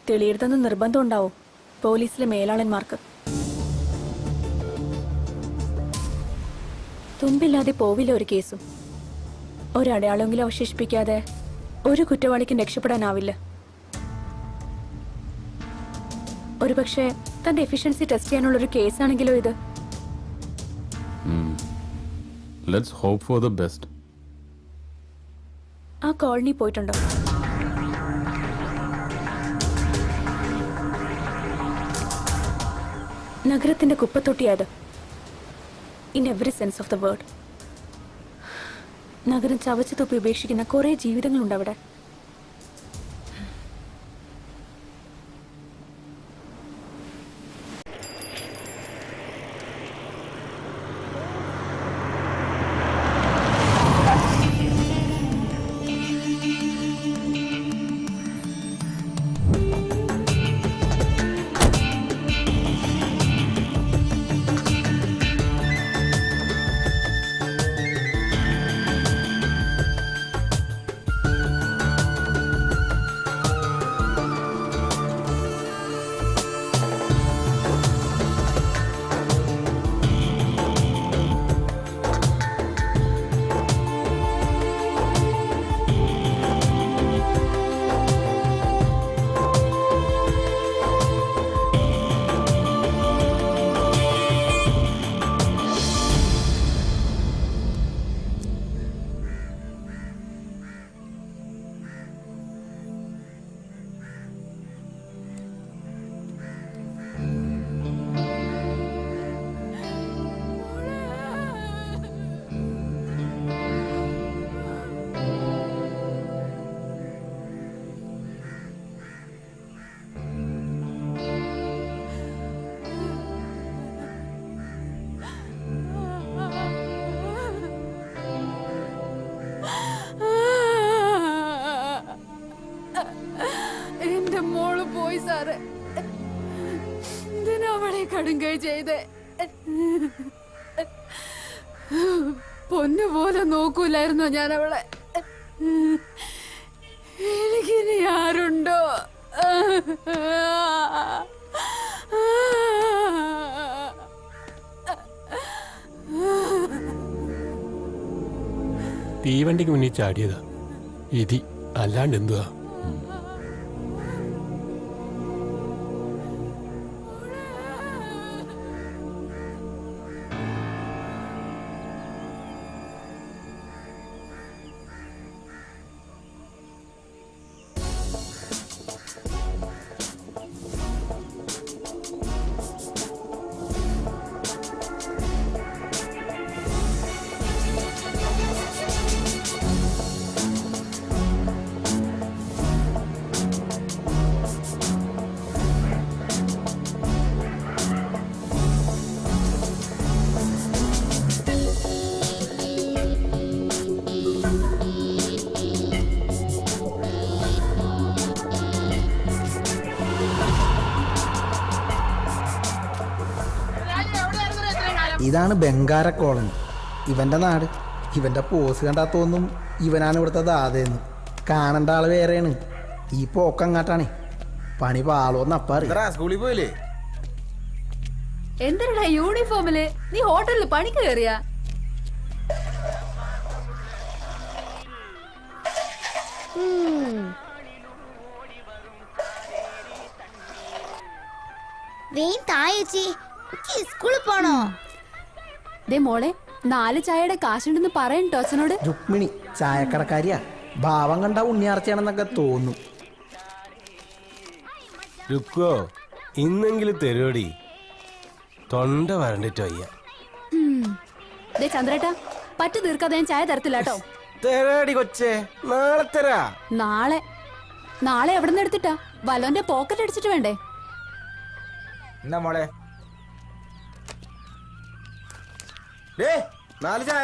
തെളിയരുതെന്ന് നിർബന്ധം ഉണ്ടാവും പോലീസിലെ മേലാളന്മാർക്ക്. തുമ്പില്ലാതെ പോവില്ല ഒരു കേസും. ഒരടയാളെങ്കിലും അവശേഷിപ്പിക്കാതെ ഒരു കുറ്റവാളിക്കും രക്ഷപ്പെടാനാവില്ല. ഒരുപക്ഷെ തന്റെ എഫിഷ്യൻസി ടെസ്റ്റ് ചെയ്യാനുള്ളൊരു കേസാണെങ്കിലോ ഇത്. Let's hope for the best. ആ കോളനി പോയിട്ടുണ്ടോ? നഗരത്തിന്റെ കുപ്പത്തൊട്ടിയായത്. In every sense of the word. നഗരം ചവച്ചു തുപ്പി ഉപേക്ഷിക്കുന്ന കുറെ ജീവിതങ്ങളുണ്ട് അവിടെ. കടുങ്കൈ ചെയ്ത് പൊന്നുപോലെ നോക്കൂലായിരുന്നോ ഞാൻ അവളെ? എനിക്കിനി ആരുണ്ടോ? തീവണ്ടിക്ക് മുന്നിൽ ചാടിയതാ ഇതി, അല്ലാണ്ട് എന്തുവാ? ഇതാണ് ബംഗാര കോളനി, ഇവന്റെ നാട്. ഇവന്റെ പോസ് കണ്ടാ തോന്നും ഇവനാണ് ഇവിടുത്തെ ദാതയെന്ന്. കാണേണ്ട ആള് വേറെയാണ്. ഈ പോക്കങ്ങാട്ടാണേ. പണി പാളോന്ന് അപ്പാറി. സ്കൂളിൽ പോയില്ലേ? എന്തിനാ യൂണിഫോമില്? നീ ഹോട്ടലിൽ പണിക്ക് കയറിയാ? സ്കൂളിൽ പോണോ? ദേ മോളെ, 4 ചായയുടെ കാശുണ്ടെന്ന് പറയട്ടോ അച്ഛനോട്. രുക്മിണി ചായക്കടക്കാരിയാ, ഭാവം കണ്ട ഉണ്ണിയാർച്ചയാണെന്നൊക്കെ തോന്നും. രുക്കോ ഇന്നെങ്കിലും തരുവടി, തൊണ്ട വരണ്ടിട്ട് വയ്യ. ദേ ചന്ദ്രേട്ടാ, പറ്റു തീർക്കാതെ ഞാൻ ചായ തരത്തില്ല കേട്ടോ. തരാടി കൊച്ചേ, നാളെ തരാ. നാളെ എവിടെ നിന്ന് എടുത്തിട്ടാ? വലോന്റെ പോക്കറ്റ് അടിച്ചിട്ട് വേണ്ടേ? എന്നാ മോളെ 4 ചായ.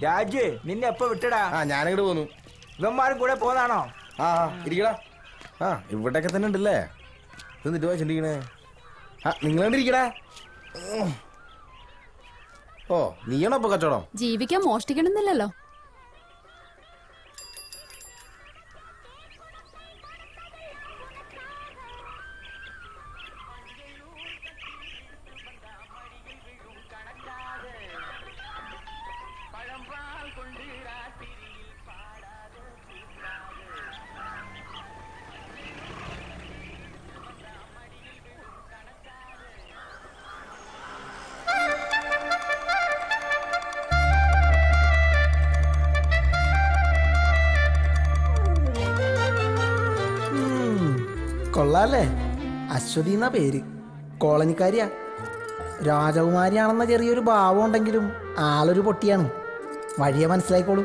രാജു നിന്നെ എപ്പോ വിട്ടടാ? ഞാനിങ്ങോട്ട് പോന്നു. ഇവന്മാരും കൂടെ പോന്നാണോ? ഇരിക്കടാ. ഇവിടെയൊക്കെ തന്നെ ഉണ്ടല്ലേ. എന്നിട്ട് വായിച്ചിരിക്കണേ. നിങ്ങളണ്ടിരിക്കടാ. ഓ നീയാണോ ഇപ്പൊ കച്ചവടം? ജീവിക്കാൻ മോഷ്ടിക്കണമെന്നില്ലല്ലോ. കൊള്ളാല്ലേ? അശ്വതി എന്നാ പേര്, കോളനിക്കാരിയാ. രാജകുമാരിയാണെന്ന ചെറിയൊരു ഭാവം ഉണ്ടെങ്കിലും ആളൊരു പൊട്ടിയാണ്. വഴിയെ മനസ്സിലായിക്കോളൂ.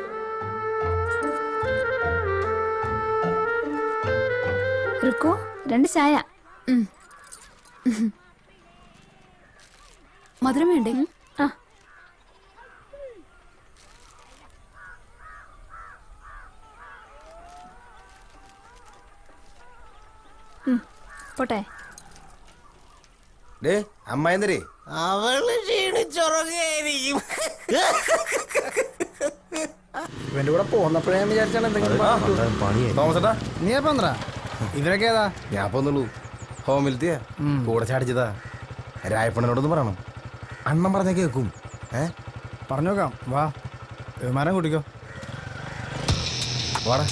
റുക്കോ 2 ചായ. മധുരം വേണ്ടേ? പോട്ടെ. അമ്മായിന്നരേ അവള് ക്ഷീണിച്ചുറങ്ങായിരിക്കും. ഇവന്റെ കൂടെ പോന്നപ്പോഴേ ഞാൻ വിചാരിച്ചാണ് എന്തെങ്കിലും തോമസേട്ടാ. നീ എപ്പോ ഇവരൊക്കെ ഏതാ? ഞാൻ പോന്നുള്ളൂ. ഹോമിലത്തെയാ കൂടെ ചാടിച്ചതാ. രായപ്പണ്ണനോടൊന്ന് പറയണം, അണ്ണൻ പറഞ്ഞ കേൾക്കും. പറഞ്ഞോക്കാം. വാ വിമാനം കൂട്ടിക്കോ. വാടാ.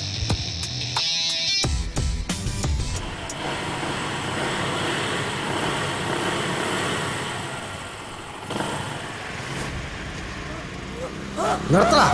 നിർത്തടാ.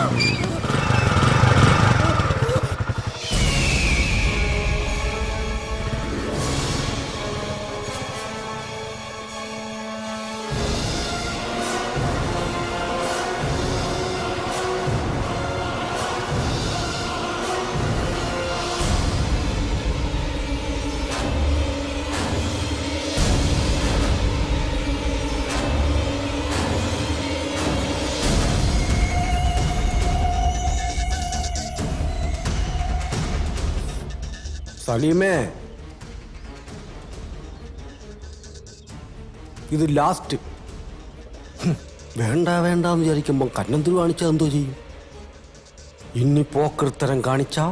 സലീമേ, ഇത് ലാസ്റ്റ്. വേണ്ട വേണ്ടെന്ന് വിചാരിക്കുമ്പോൾ കന്നന്തിരി കാണിച്ചാൽ എന്തോ ചെയ്യും? ഇനി പോക്കൃത്തരം കാണിച്ചാ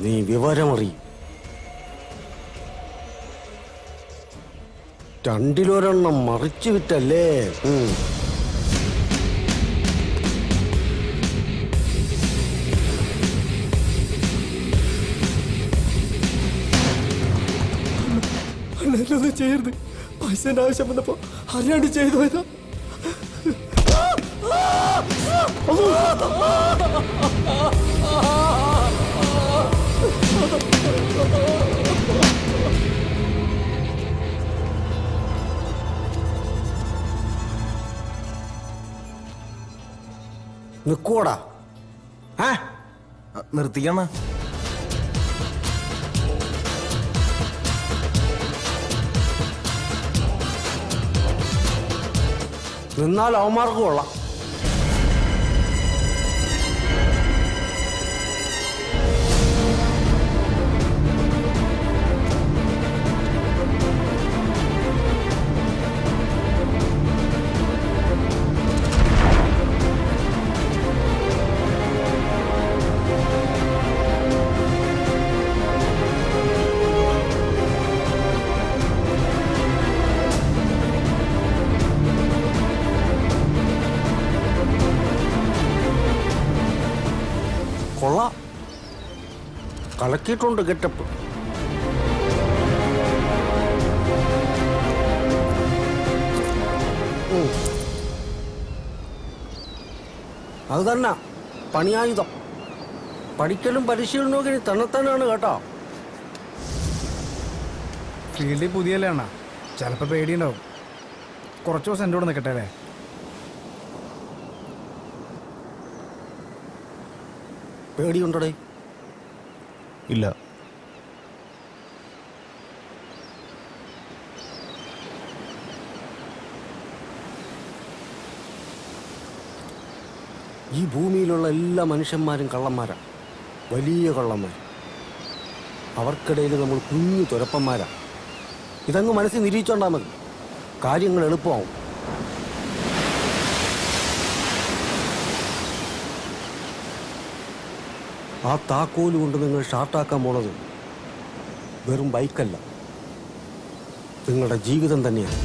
നീ വിവരമറിയും. 2 മറിച്ചു വിട്ടല്ലേ? ഒന്നും ചെയ്യരുത്. പൈസന്റെ ആവശ്യം വന്നപ്പോ അറിയാണ്ട് ചെയ്തു പോയതാ. നിക്കോടാ. നിർത്തിക്കണ. നിന്നാൽ അവന്മാർക്ക് കൊള്ളാം. കൊള്ളാം, കലക്കിയിട്ടുണ്ട് ഗെറ്റപ്പ്. അത് തന്നെ പണിയായുധം. പഠിക്കലും പരിശീലനവും ഇനി തന്നെത്താനാണ് കേട്ടോ. ഫീൽഡിൽ പുതിയല്ലേ അണ്ണാ, ചിലപ്പോൾ പേടിയുണ്ടാവും. കുറച്ച് ദിവസം എൻ്റെ കൂടെ നിൽക്കട്ടെ അല്ലേ? പേടിയുണ്ടടേ? ഇല്ല. ഈ ഭൂമിയിലുള്ള എല്ലാ മനുഷ്യന്മാരും കള്ളന്മാരാണ്, വലിയ കള്ളന്മാർ. അവർക്കിടയിൽ നമ്മൾ കുഞ്ഞു തുരപ്പന്മാരാണ്. ഇതങ്ങ് മനസ്സിൽ നിരീക്ഷണ്ടാൽ മതി, കാര്യങ്ങൾ എളുപ്പമാവും. ആ താക്കോല് കൊണ്ട് നിങ്ങൾ ഷാർട്ടാക്കാൻ പോണത് വെറും ബൈക്കല്ല, നിങ്ങളുടെ ജീവിതം തന്നെയാണ്.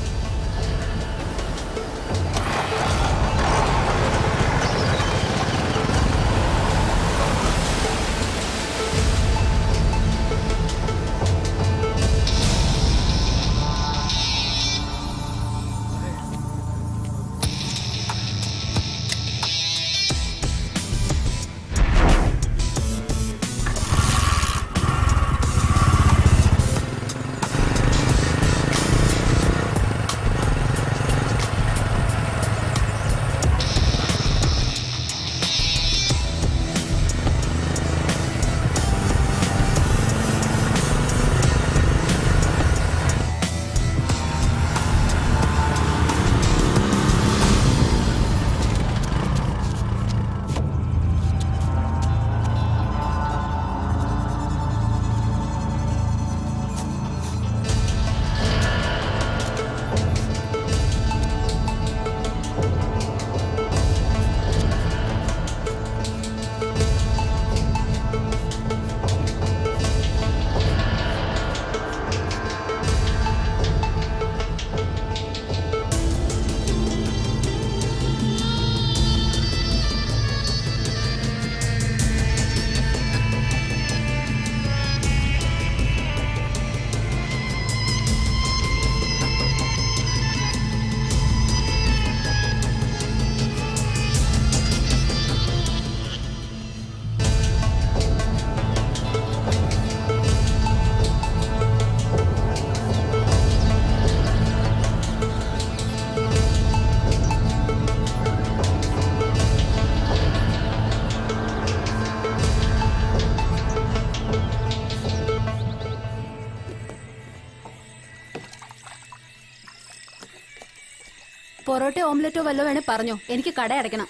പൊറോട്ട ഓംലെറ്റോ വല്ലോ വേണേ പറഞ്ഞോ, എനിക്ക് കട അടയ്ക്കണം.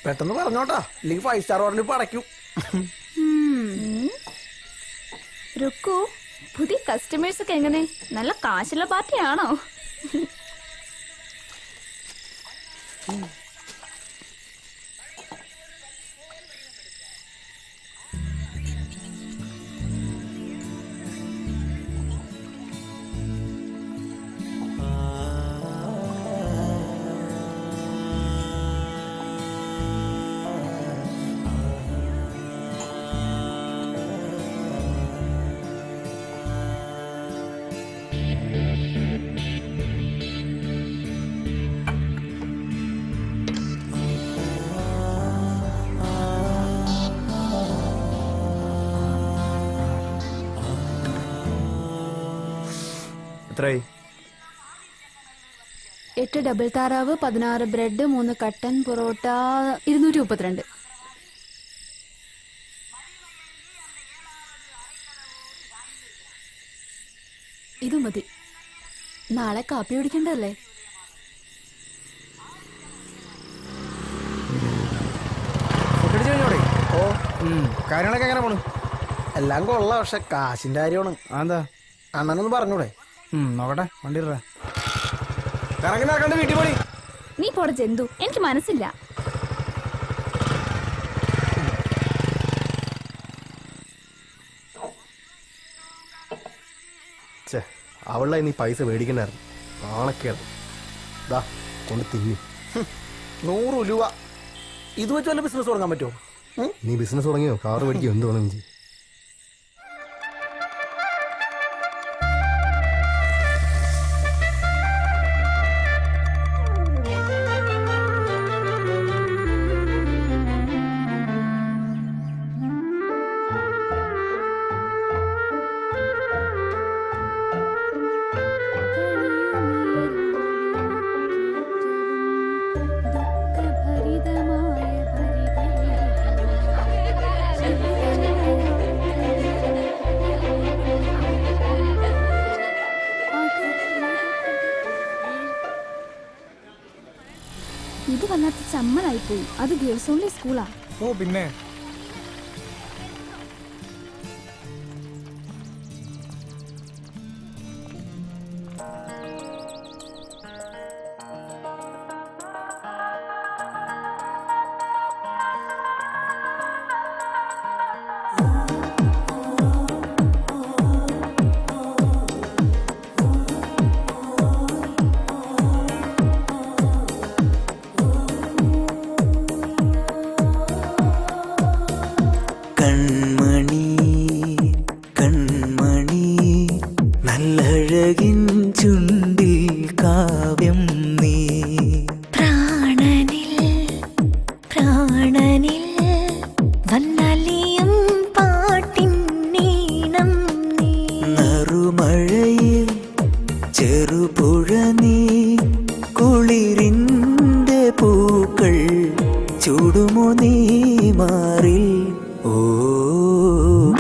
പെട്ടെന്ന് പറഞ്ഞോട്ടാ, ഇല്ലെങ്കിൽ 5 സ്റ്റാർ ഓർഡറിന് ഇപ്പൊ അടയ്ക്കും. രുക്കു, പുതിയ കസ്റ്റമേഴ്സ് ഒക്കെ എങ്ങനെ? നല്ല കാശുള്ള പാർട്ടിയാണോ? എത്രയായി? 8 ഡബിൾ താറാവ്, 16 ബ്രെഡ്, 3 കട്ടൻ പൊറോട്ട, 232. ഇത് മതി. നാളെ കാപ്പി കുടിക്കണ്ടല്ലേ? ഓ, കാര്യങ്ങളൊക്കെ എങ്ങനെ പോണു? എല്ലാം കൊള്ളാം, പക്ഷെ കാശിന്റെ കാര്യമാണ്. എന്താ അണ്ണനൊന്ന് പറഞ്ഞൂടെ? നോക്കട്ടെ, വണ്ടി കറങ്ങി നടക്കണ്ട, വീട്ടിൽ പോയി. നീ പോടെ ജന്തു, എനിക്ക് മനസ്സില്ല. അവളെ നീ പൈസ മേടിക്കണ്ടായിരുന്നു, നാണക്കേട്. ദാ കൊണ്ട് തിന്നി. 100 രൂപ ഇത് വെച്ച് വല്ല ബിസിനസ് തുടങ്ങാൻ പറ്റുമോ? നീ ബിസിനസ് തുടങ്ങിയോ? കാറ് മേടിക്കോ? എന്ത് വേണം ചെയ്യും? ഇത് വല്ലാത്ത ചമ്മലായി പോയി. അത് ഗേൾസ് ഓൺലി സ്കൂളാ. ഓ പിന്നെ കൺമണി കൺമണി നല്ലഴകിൻ ചുണ്ടിൽ കാവ്യം നീ പ്രാണനിൽ പ്രാണനിൽ വന്നലിയും പാട്ടിൻ നീണം നീ നറുമഴയിൽ ചെറുപുഴ നീ കുളിരിൻ്റെ പൂക്കൾ ചൂടുമോ നീ മാറിൽ ഓ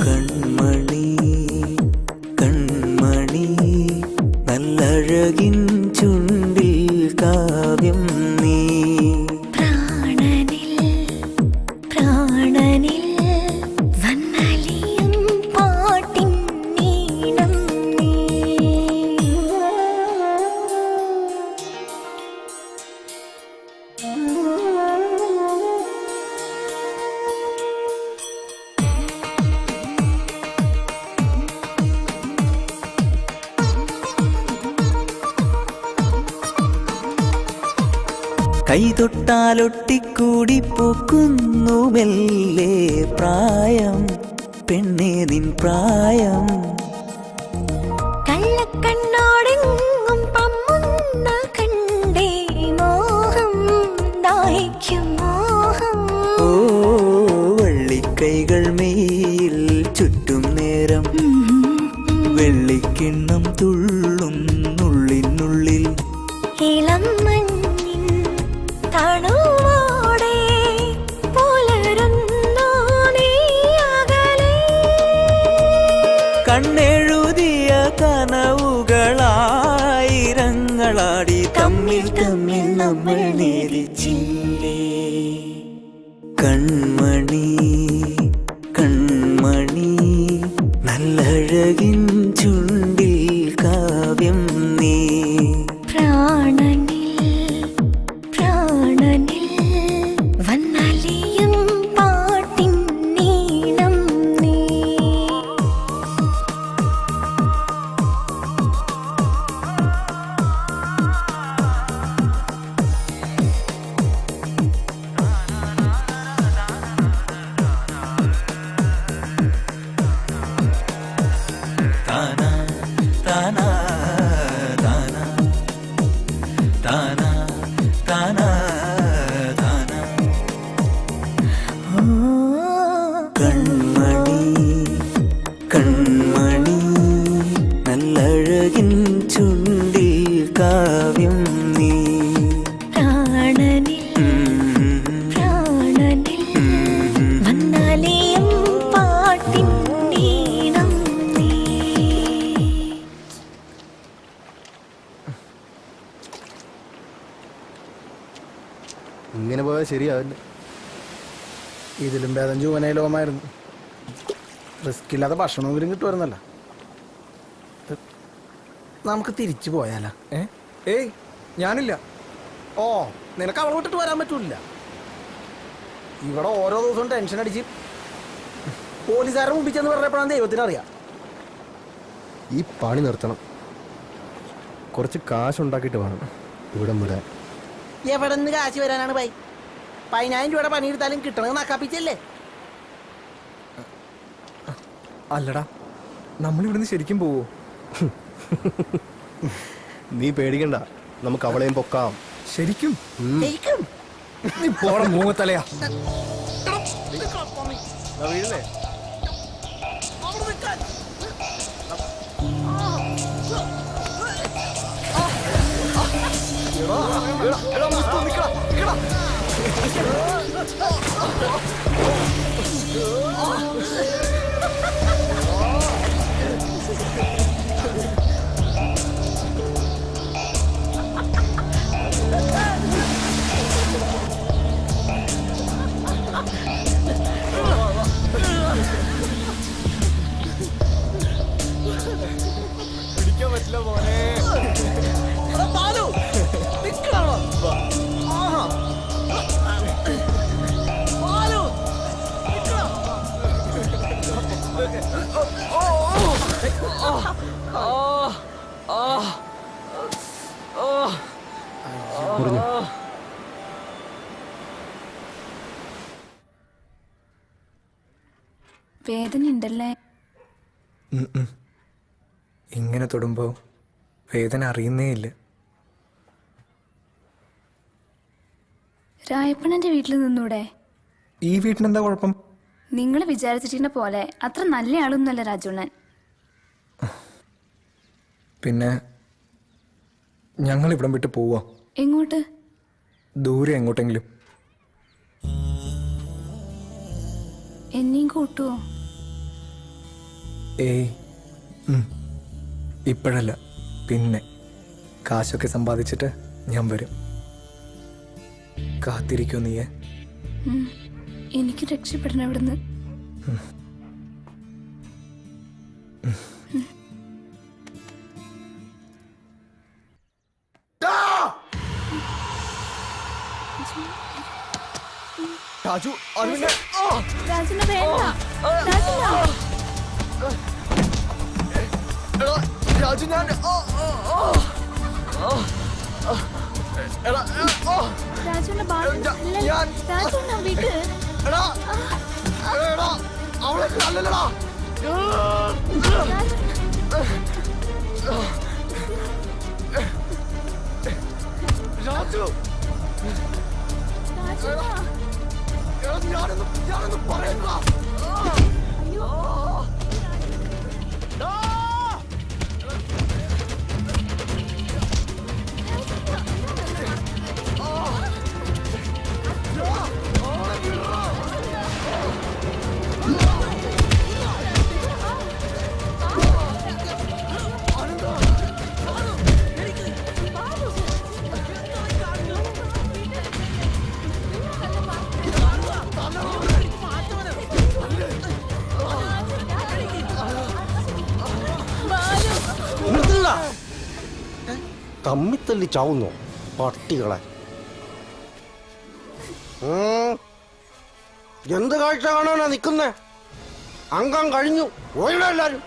കൺമണി കൺമണി നല്ലഴകിൻ ചുണ്ടിൽ കാവ്യം നീ പ്രാണനിൽ പ്രാണനിൽ വന്നലിയും പാട്ടിൻ നീണം നീ കൈതൊട്ടാലൊട്ടിക്കൂടി പൂക്കുന്നു മെല്ലെ പ്രായം പെണ്ണേ നിൻ പ്രായം കള്ളക്കണ്ണോടെങ്ങും പമ്മുന്ന കണ്ടേ മോഹം ദാഹിക്കും മോഹം ഓ വള്ളിക്കൈകൾ മെയിൽ ചുറ്റും നേരം വെള്ളിക്കിണ്ണം തുള്ളും നുള്ളിനുള്ളിൽ ഇളം മഞ്ഞിൻ തണുവോടെ പുലരുന്നു നീ അകലെ കണ്ണെഴുതിയ കനവുകളായിരങ്ങളാടി തമ്മിൽ തമ്മിൽ നമ്മൾ നേരിച്ചില്ലേ കൺമണി കൺമണി നല്ലഴകിൻ ചുണ്ടിൽ കാവ്യം നീ പ്രാണനിൽ പ്രാണനിൽ വന്നലിയും പാട്ടിൻ നീണം നീ താനാ താനാ താനാ താനാ താനാ താനാ കൺമണി കൺമണി നല്ലഴകിൻ ചുണ്ടിൽ കാവ്യം നീ പ്രാണനിൽ പ്രാണനിൽ വന്നലിയും പാട്ടിൻ നീണം നീ ഇങ്ങനെ പോയാൽ ശരിയാവില്ല. ഇതിലും ഭേദം ജൂവനയിലോമായിരുന്നു. റിസ്ക് ഇല്ലാതെ ഭക്ഷണമെങ്കിലും കിട്ടുമായിരുന്നല്ല. നമുക്ക് തിരിച്ചു പോയാലാ? ഏയ് ഞാനില്ല. ഓ നിനക്ക് അവളെ വിട്ടിട്ട് വരാൻ പറ്റൂല. ഇവിടെ ഓരോ ദിവസവും ടെൻഷൻ അടിച്ച് പോലീസുകാരെ മുമ്പിച്ചെന്ന് പറഞ്ഞപ്പോഴാണ് ദൈവത്തിനറിയാം. ഈ പണി നിർത്തണം. കുറച്ച് കാശുണ്ടാക്കിയിട്ട് വേണം ഇവിടെ വിടാൻ. എവിടെ നിന്ന് കാശ് വരാനാണ് ബൈ? 10,000 രൂപയുടെ പണിയെടുത്താലും കിട്ടണത് നക്കാപ്പിച്ചല്ലേ? അല്ലടാ, നമ്മളിവിടുന്ന് ശരിക്കും പോവോ? നീ പേടിക്കണ്ട, നമുക്ക് അവളെയും പൊക്കാം. ശരിക്കും നീ പോണ മൂങ്ങത്തലയാ. വീഴല്ലേ? മുറിഞ്ഞു. വേദന ഉണ്ടല്ലേ? ഇങ്ങനെ തൊടുമ്പോ വേദന അറിയുന്നേ ഇല്ല. രായപ്പണന്റെ വീട്ടിൽ നിന്നൂടെ? ഈ വീട്ടിനെന്താ കുഴപ്പം? നിങ്ങൾ വിചാരിച്ചിട്ടിന്റെ പോലെ അത്ര നല്ല ആളൊന്നുമല്ല രാജുണ്ണൻ. പിന്നെ ഞങ്ങൾ ഇവിടം വിട്ട് പോവാ. എങ്ങോട്ട്? ദൂരെ എങ്ങോട്ടെങ്കിലും. എന്നെയും കൂട്ടുവോ? ഏയ് ഇപ്പോഴല്ല, പിന്നെ കാശൊക്കെ സമ്പാദിച്ചിട്ട് ഞാൻ വരും. കാത്തിരിക്കോ നീയെ? എനിക്ക് രക്ഷപ്പെടണം ഇവിടുന്ന്. രാജു, രാജുണ്ണ വേണ്ട. രാജുണ്ണ. രാജു, ഞാൻ രാജുണ്ണ രാജുണ്ണ വിട്. രാജു, ഞാനൊന്നും പറയണ്ട. തമ്മിത്തല്ലി ചാവുന്നോ പട്ടികളെ? എന്ത് കാഴ്ച കാണാനാ നിൽക്കുന്നേ? അംഗം കഴിഞ്ഞു പോയിട എല്ലാരും.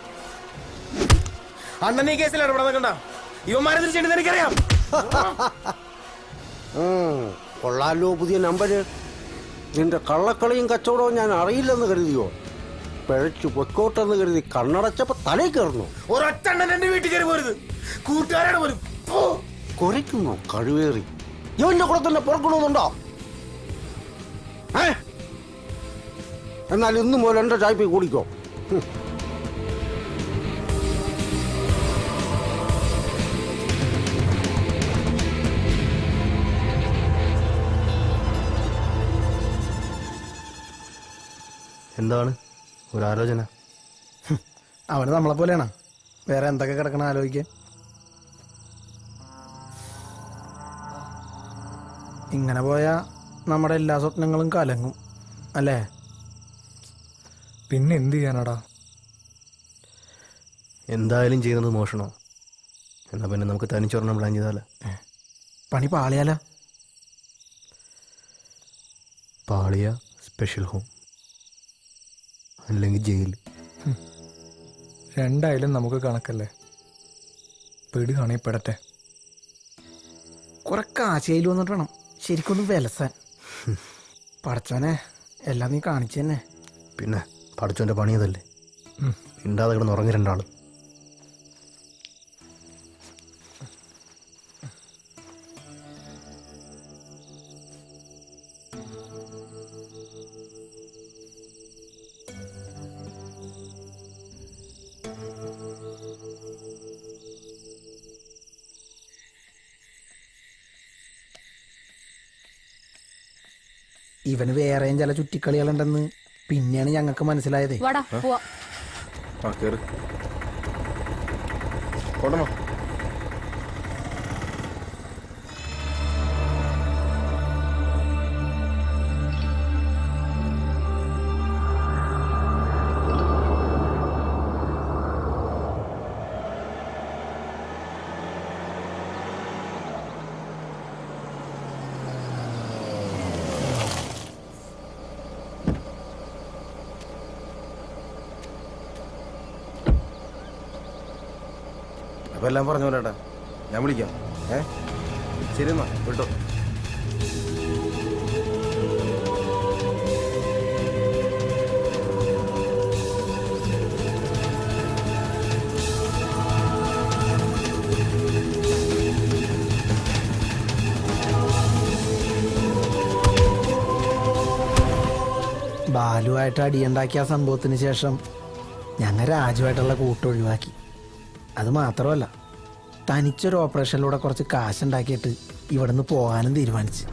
അണ്ണൻ ഈ കേസിൽ ഇടപെടാൻ ഇവന്മാരെ തിരിച്ചെടുത്ത് എനിക്കറിയാം. കൊള്ളാലോ പുതിയ നമ്പര്. നിന്റെ കള്ളക്കളിയും കച്ചവടവും ഞാൻ അറിയില്ലെന്ന് കരുതിയോ? പിഴച്ചു പൊക്കോട്ടെന്ന് കരുതി കണ്ണടച്ചപ്പോ തലയിൽ കയറുന്നു. ഒരൊറ്റ എന്റെ വീട്ടിൽ കയറി പോരുത്. കൂട്ടുകാരാണ് പോലും. കുരയ്ക്കുന്നു കഴിവേറി. ഇവന്റെ കൂടെ തന്നെ പുറക്കണമെന്നുണ്ടോ? എന്നാൽ ഇന്നു മുതൽ എന്റെ ചായ്പ കൂടിക്കോ. എന്താണ് ഒരാലോചന? അവന് നമ്മളെ പോലെയാണ്. വേറെ എന്തൊക്കെ കിടക്കണം ആലോചിക്കാൻ. ഇങ്ങനെ പോയാ നമ്മുടെ എല്ലാ സ്വപ്നങ്ങളും കലങ്ങും അല്ലേ? പിന്നെ എന്ത് ചെയ്യാനാടാ? എന്തായാലും ചെയ്യുന്നത് മോഷണോ? എന്നാ പിന്നെ നമുക്ക് തനിച്ചൊരെണ്ണം പ്ലാൻ ചെയ്താലേ? പണി പാളിയാല. പാളിയ സ്പെഷ്യൽ ഹോം, അല്ലെങ്കിൽ ജയിൽ. രണ്ടായാലും നമുക്ക് കണക്കല്ലേ. പെടുകയാണെ പെടട്ടെ. കുറെ കാശയിൽ വന്നിട്ട് വേണം ശരിക്കൊന്ന് വിലസാൻ. പടച്ചോനെ എല്ലാം നീ കാണിച്ചു തന്നെ. പിന്നെ പഠിച്ചോന്റെ പണിയതല്ലേ. ഇണ്ടാതെ കിടന്ന് ഉറങ്ങി രണ്ടാളും. ഇവന് വേറെയും ചില ചുറ്റിക്കളികളുണ്ടെന്ന് പിന്നെയാണ് ഞങ്ങൾക്ക് മനസ്സിലായത്. അപ്പൊ എല്ലാം പറഞ്ഞ പോലെ ഞാൻ വിളിക്കാം. ശരി എന്നാ കേട്ടോ. ബാലുവായിട്ട് അടിയുണ്ടാക്കിയ ആ സംഭവത്തിന് ശേഷം ഞങ്ങൾ രാജുവായിട്ടുള്ള കൂട്ടൊഴിവാക്കി. അത് മാത്രമല്ല, തനിച്ചൊരു ഓപ്പറേഷനിലൂടെ കുറച്ച് കാശുണ്ടാക്കിയിട്ട് ഇവിടുന്ന് പോകാനും തീരുമാനിച്ചു.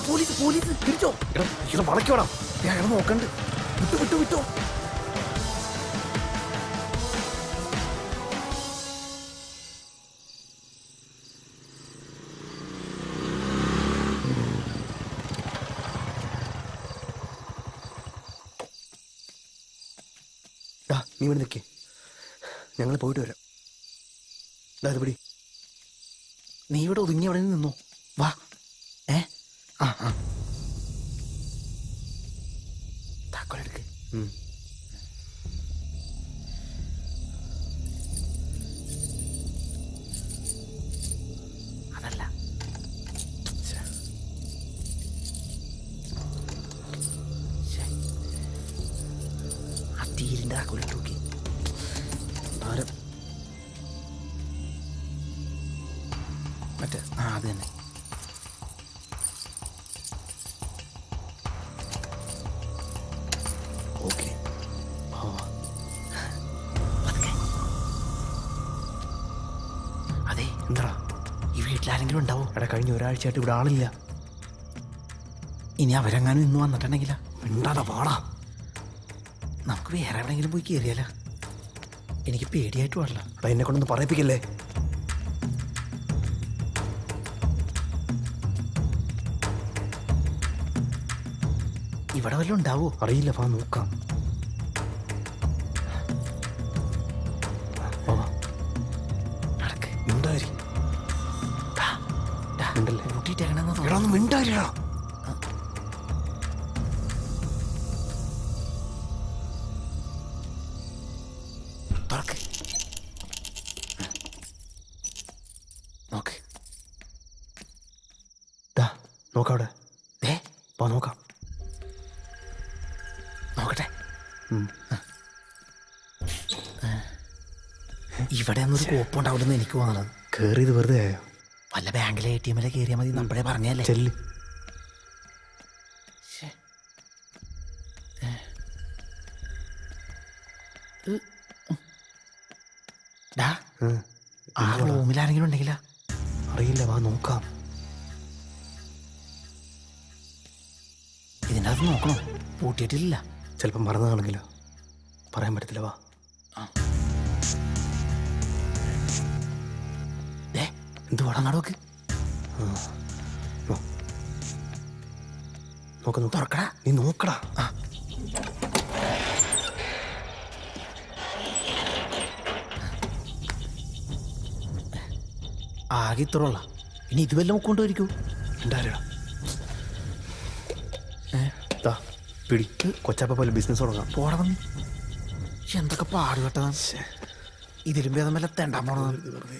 പോലീസ് പോലീസ് തിരിച്ചോ, വളയ്ക്കോടാം, അയാൾ നോക്കണ്ട്. വിട്ടു വിട്ടു വിട്ടോ. നീ ഇവിടെ നിൽക്കേ, ഞങ്ങൾ പോയിട്ട് വരാം. അത് പിടി. നീ ഇവിടെ ഒതുങ്ങി അവിടെ നിന്നോ. വാ. ആ ആ താക്കോലെടുക്ക്. അതല്ല, ആ തീരിൻ്റെ താക്കോലിട്ട് നോക്കി. ഭാരം മറ്റേ അത് തന്നെ. ഓക്കെ, അതെ. എന്താ ഈ വീട്ടിലാരെങ്കിലും ഉണ്ടാവോ? എടാ, കഴിഞ്ഞ ഒരാഴ്ചയായിട്ട് ഇവിടെ ആളില്ല. ഇനി അവരെങ്ങാനും ഇന്ന് വന്നിട്ടുണ്ടെങ്കിലാ? മിണ്ടാതെ പാടാ. നമുക്ക് വേറെ എവിടെയെങ്കിലും പോയി കയറിയാലോ? എനിക്ക് പേടിയായിട്ട് പാടില്ല. എടാ, എന്നെ കൊണ്ടൊന്ന് പറയിപ്പിക്കല്ലേ. ഇവിടെ വല്ലതും ഉണ്ടാവോ? അറിയില്ല, വാ നോക്കാം. മിണ്ടാരി കൂട്ടിയിട്ടേക്കണെന്ന് മിണ്ടാരിടാ. തുറക്ക്, നോക്ക്. നോക്കവിടെ. വാ നോക്കാം. നോക്കട്ടെ. ഇവിടെ ഒന്നൊരു കോപ്പുണ്ടാവില്ലെന്ന് എനിക്ക് തോന്നണത്. കയറിയത് വെറുതെ ആയോ? വല്ല ബാങ്കിലെ ATM കയറിയാൽ മതി. നമ്മളെ പറഞ്ഞല്ലേ. ചെല്ല്. ആ റൂമിൽ ആരെങ്കിലും ഉണ്ടെങ്കിലാ? അറിയില്ല, വാ നോക്കാം. ഇതിൻ്റെ അകത്ത് നോക്കണോ? പൂട്ടിയിട്ടില്ല. ചിലപ്പം മറന്നതാണെങ്കിലോ? പറയാൻ പറ്റത്തില്ല, വാ. എന്തുവാടാ നടക്ക്? നോക്കുന്നു. തുറക്കടാ, നീ നോക്കടാ. ആകെ ഇത്രയുള്ള. ഇനി ഇത് വല്ലതും കൊണ്ടുവരിക്കൂ. ഉണ്ടായിരടാ. പിടി. കൊച്ചാപ്പ പോലെ ബിസിനസ് തുടങ്ങാം. പോടാ വന്നി. എന്തൊക്കെ പാടുപെട്ടതാ. ഇതിലും ഭേദം വല്ല തെണ്ടാൻ പോണത്.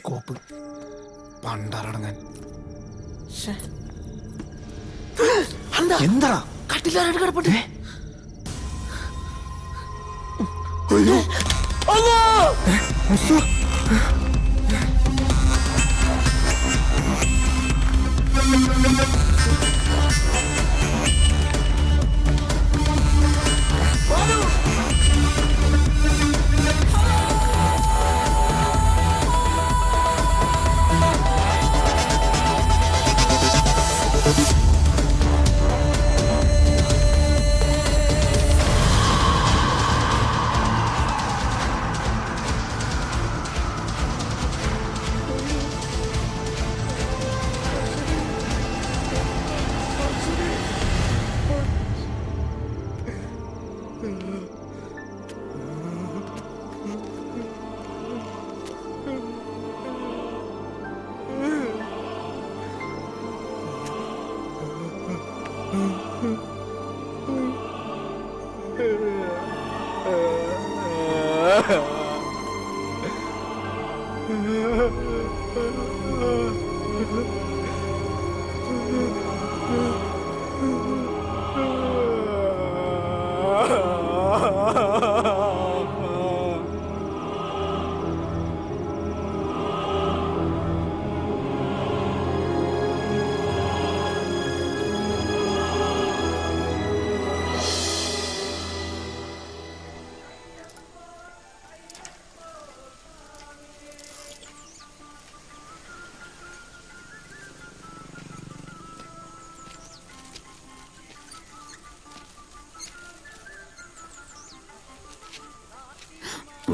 കോപ്പ് പണ്ടാറടങ്ങാൻ. എന്താ കട്ടിലാരായിട്ട് കിടപ്പട്ടെ?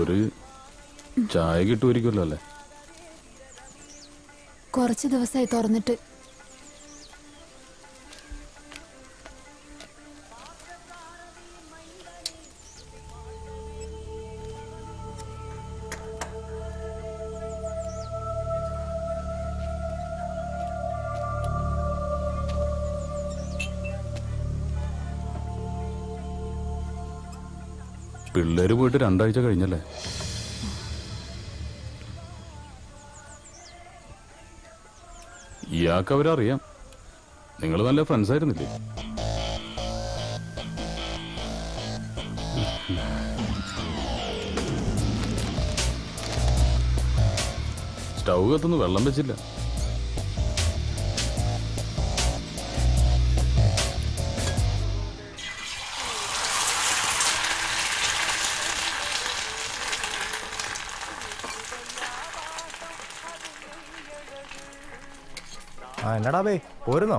ഒരു ചായ കിട്ടുമായിരിക്കുമല്ലോ അല്ലേ? കുറച്ച് ദിവസമായി തുറന്നിട്ട്. പിള്ളേര് പോയിട്ട് 2 ആഴ്ച കഴിഞ്ഞല്ലേ? ഇയാൾക്ക് അവരറിയാം. നിങ്ങൾ നല്ല ഫ്രണ്ട്സ് ആയിരുന്നില്ലേ? സ്റ്റൗ കത്തുന്നു, വെള്ളം വെച്ചില്ല. എന്നടാ ബേ പോരുന്നോ?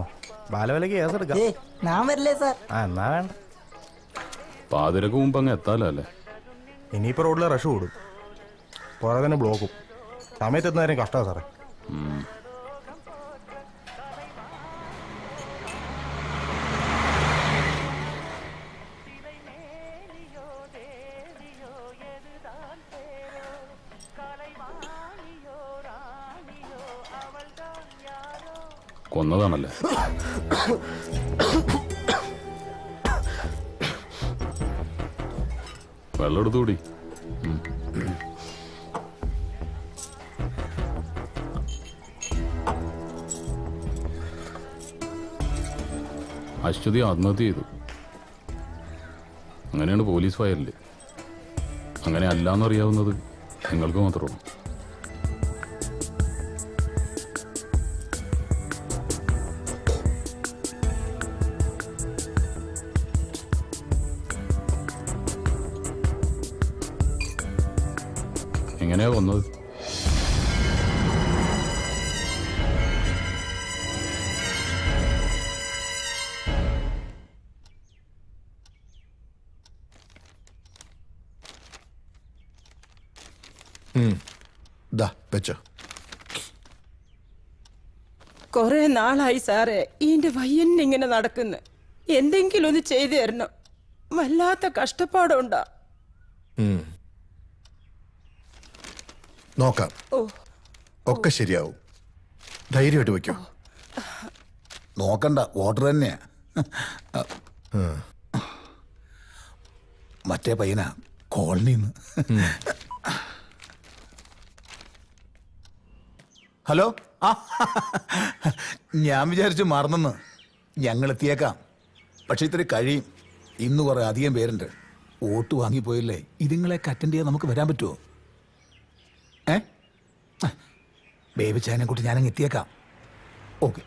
ബാലവിലക്ക് കേസ് എടുക്കാം. ഞാൻ വരില്ലേ സാർ? എന്നാ വേണ്ട. പാതിരക്ക് മുമ്പ് അങ്ങ് എത്താലോ അല്ലേ? ഇനിയിപ്പോൾ റോഡിൽ റഷ് കൂടും, പുറകെ തന്നെ ബ്ലോക്കും. സമയത്ത് എത്തുന്നവരും കഷ്ടമാണ് സാറേ. കൊന്നതാണല്ലേ? വെള്ളം എടുത്തുകൂടി. അശ്വതി ആത്മഹത്യ ചെയ്തു. അങ്ങനെയാണ് പോലീസ് ഫയലിൽ. അങ്ങനെ അല്ലാന്നറിയാവുന്നത് നിങ്ങൾക്ക് മാത്രമാണ്. എങ്ങനെയാ കൊന്നത്? കൊറേ നാളായി സാറേ ഈന്റെ വയ്യന്നിങ്ങനെ നടക്കുന്നു. എന്തെങ്കിലും ഒന്ന് ചെയ്തു തരണം. വല്ലാത്ത കഷ്ടപ്പാടുണ്ടാ. നോക്കാം, ഒക്കെ ശരിയാവും. ധൈര്യമായിട്ട് വയ്ക്കോ. നോക്കണ്ട, വാട്ടർ തന്നെയാ. മറ്റേ പയ്യനാ കോളനിന്ന്. ഹലോ, ഞാൻ വിചാരിച്ചു മറന്നെന്ന്. ഞങ്ങൾ എത്തിയേക്കാം, പക്ഷെ ഇത്തിരി കഴിയും. ഇന്ന് കുറെ അധികം പേരുണ്ട്. വോട്ട് വാങ്ങിപ്പോയില്ലേ, ഇതുങ്ങളെയൊക്കെ അറ്റൻഡ് ചെയ്യാൻ നമുക്ക് വരാൻ പറ്റുമോ? ബേബി ചായനെ കൂട്ടി ഞാനങ്ങ് എത്തിയേക്കാം. ഓക്കെ.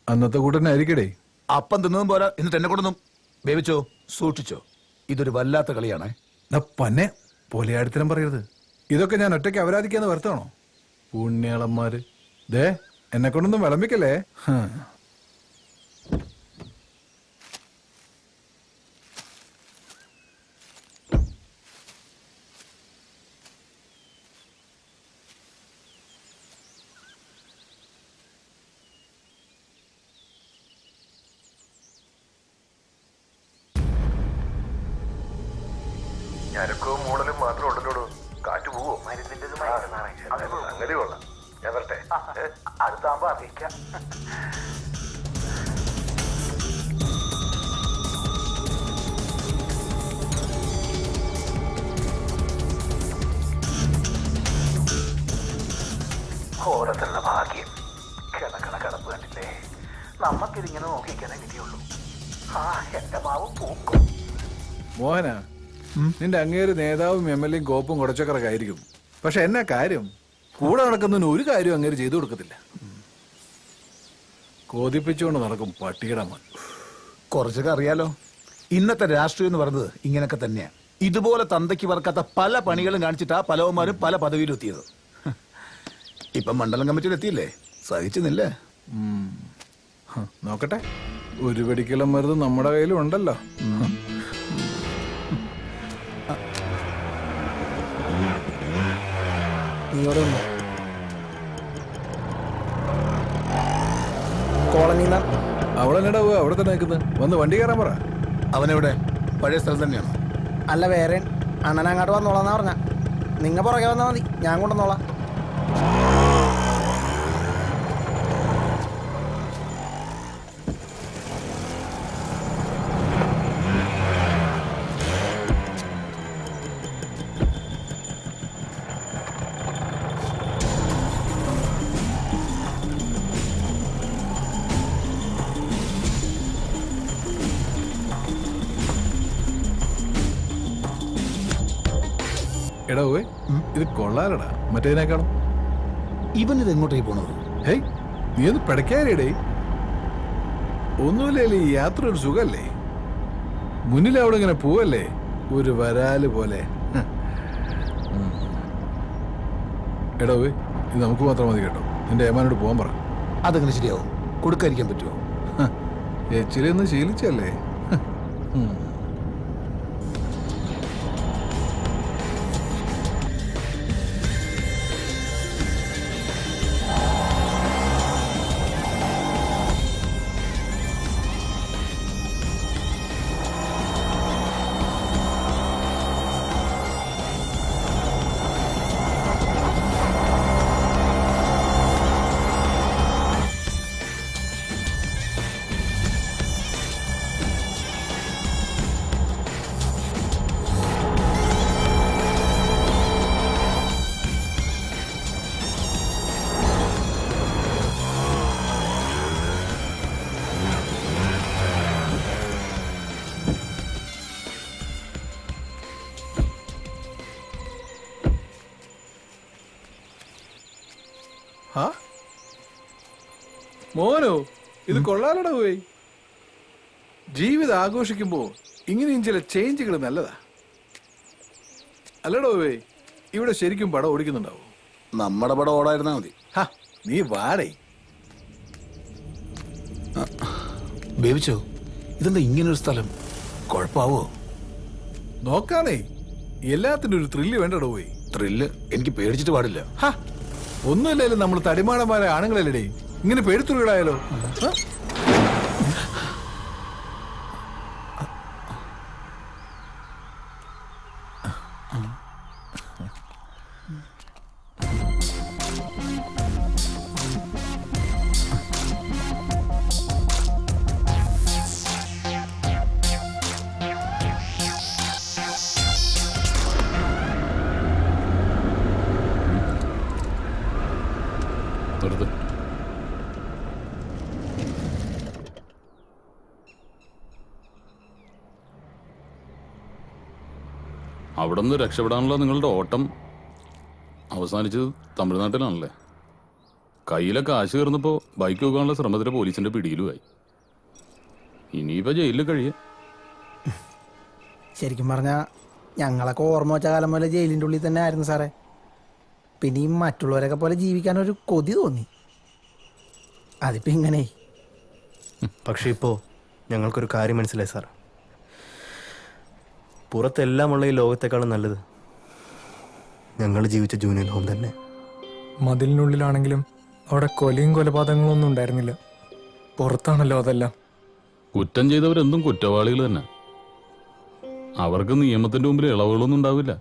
അന്നത്തെ കൂട്ടന്നെ ആയിരിക്കടേ. അപ്പം തിന്നതും പോരാ, എന്നിട്ട് എന്നെ കൊണ്ടൊന്നും വേവിച്ചോ, സൂക്ഷിച്ചോ. ഇതൊരു വല്ലാത്ത കളിയാണേ. പന്നെ പൊലയാടിത്തരം പറയരുത്. ഇതൊക്കെ ഞാൻ ഒറ്റയ്ക്ക് അപരാധിക്കാന്ന് വരുത്താണോ? പുണ്യാളന്മാര്. ദേ, എന്നെ കൊണ്ടൊന്നും വിളമ്പിക്കല്ലേ. ഞരക്കവും മൂടലും മാത്രം ഉണ്ടല്ലോ. കാറ്റ് പോവോ? അങ്ങനെ കൊള്ളാം. ഞാൻ വരട്ടെ. അടുത്താകുമ്പോ അറിയിക്കാം. ഓരത്തുള്ള ഭാഗ്യം. കിടക്കണ കിടപ്പ് കണ്ടില്ലേ? നമ്മക്കിതിങ്ങനെ നോക്കിക്കാനേ വിധിയുള്ളൂ. എന്റെ മാവ് പൂക്കും. മോഹന, നിന്റെ അങ്ങേര് നേതാവും MLA യും കോപ്പും കുറച്ചൊക്കെ ആയിരിക്കും. പക്ഷെ എന്നാ കാര്യം? കൂടെ നടക്കുന്നതിന് ഒരു കാര്യം അങ്ങേര് ചെയ്തു കൊടുക്കത്തില്ല. കോതിപ്പിച്ചുകൊണ്ട് നടക്കും പട്ടിയുടെ മോൻ. കുറച്ചൊക്കെ അറിയാലോ. ഇന്നത്തെ രാഷ്ട്രീയം എന്ന് പറയുന്നത് ഇങ്ങനൊക്കെ തന്നെയാ. ഇതുപോലെ തന്തയ്ക്ക് പറക്കാത്ത പല പണികളും കാണിച്ചിട്ടാ പലവന്മാരും പല പദവിയിലും എത്തിയത്. ഇപ്പം മണ്ഡലം കമ്മിറ്റിയിൽ എത്തിയില്ലേ? സഹിച്ചുന്നില്ലേ? നോക്കട്ടെ, ഒരു വെടിക്കുള്ള മരുന്ന് നമ്മുടെ കയ്യിലും ഉണ്ടല്ലോ. അവിടെ തന്നെ പോവുക, അവിടെ തന്നെ നിൽക്കുന്നത്. വന്ന് വണ്ടി കയറാൻ പറ. അവനെവിടെ? പഴയ സ്ഥലം തന്നെയാണോ? അല്ല, വേറെ അണ്ണൻ അങ്ങോട്ട് വന്നോളാന്നാ പറഞ്ഞ. നിങ്ങ പുറകെ വന്നാൽ മതി, ഞാൻ കൊണ്ടുവന്നോളാം. എടാ പോയി, ഇത് കൊള്ളാലടാ മറ്റേതിനേക്കാളും. ഇവൻ ഇത് എങ്ങോട്ടേക്ക് പോണത്? ഹേയ്, നീ ഒന്ന് പിടയ്ക്കാനേടേ. ഒന്നുമില്ലേ, ഈ യാത്ര ഒരു സുഖല്ലേ? മുന്നിൽ അവിടെ ഇങ്ങനെ പോവല്ലേ, ഒരു വരാല് പോലെ. എടാ പോയി, ഇത് നമുക്ക് മാത്രം മതി കേട്ടോ. നിന്റെ ഏമാനോട് പോകാൻ പറ. അതെങ്ങനെ ശരിയാവും? കൊടുക്കാതിരിക്കാൻ പറ്റുമോ? എച്ചിരി ഒന്ന് ശീലിച്ചല്ലേ. മോനോ, ഇത് കൊള്ളാലടാ പോയി. ജീവിതം ആഘോഷിക്കുമ്പോ ഇങ്ങനെയും ചില ചേഞ്ചുകൾ നല്ലതാ. അല്ലടോ പോയി, ഇവിടെ ശരിക്കും പടം ഓടിക്കുന്നുണ്ടാവോ? നമ്മുടെ പടം ഓടായിരുന്നാ മതി. നീ വാടേ. ബേബിച്ചോ, ഇതെന്താ ഇങ്ങനൊരു സ്ഥലം? കുഴപ്പാവോ? നോക്കാനേ, എല്ലാത്തിനും ഒരു ത്രില്ല് വേണ്ടടോ പോയി. ത്രില്ല്? എനിക്ക് പേടിച്ചിട്ട് പാടില്ല. ഒന്നുമില്ലാലും നമ്മൾ തടിമാടന്മാരെ ആണുങ്ങളല്ലേ, ഇങ്ങനെ പേടിത്തുള്ളിടായാലോ? അവിടെ നിന്ന് രക്ഷപ്പെടാനുള്ള നിങ്ങളുടെ ഓട്ടം അവസാനിച്ചത് തമിഴ്നാട്ടിലാണല്ലേ? കയ്യിലെ കാശ് കയറുന്നപ്പോൾ ബൈക്ക് വെക്കാനുള്ള ശ്രമത്തിലെ പോലീസിന്റെ പിടിയിലുമായി. ഇനിയിപ്പോൾ ജയിലിൽ കഴിയാം. ശരിക്കും പറഞ്ഞാൽ ഞങ്ങളൊക്കെ ഓർമ്മ വെച്ച കാലം പോലെ ജയിലിൻ്റെ ഉള്ളിൽ തന്നെ ആയിരുന്നു സാറേ. പിന്നെ ഈ മറ്റുള്ളവരൊക്കെ പോലെ ജീവിക്കാനൊരു കൊതി തോന്നി. അതിപ്പോൾ ഇങ്ങനെ. പക്ഷെ ഇപ്പോൾ ഞങ്ങൾക്കൊരു കാര്യം മനസ്സിലായി സാർ. പുറത്തെല്ലാമുള്ള ഈ ലോകത്തെക്കാളും നല്ലത് ഞങ്ങൾ ജീവിച്ച ജൂനിയർ ഹോം തന്നെ. മതിലിനുള്ളിലാണെങ്കിലും അവിടെ കൊലയും കൊലപാതകങ്ങളും ഒന്നും ഉണ്ടായിരുന്നില്ല. പുറത്താണല്ലോ അതെല്ലാം. കുറ്റം ചെയ്തവരെന്തും കുറ്റവാളികൾ തന്നെ. അവർക്ക് നിയമത്തിന്റെ മുമ്പിൽ ഇളവുകളൊന്നും ഉണ്ടാവില്ല.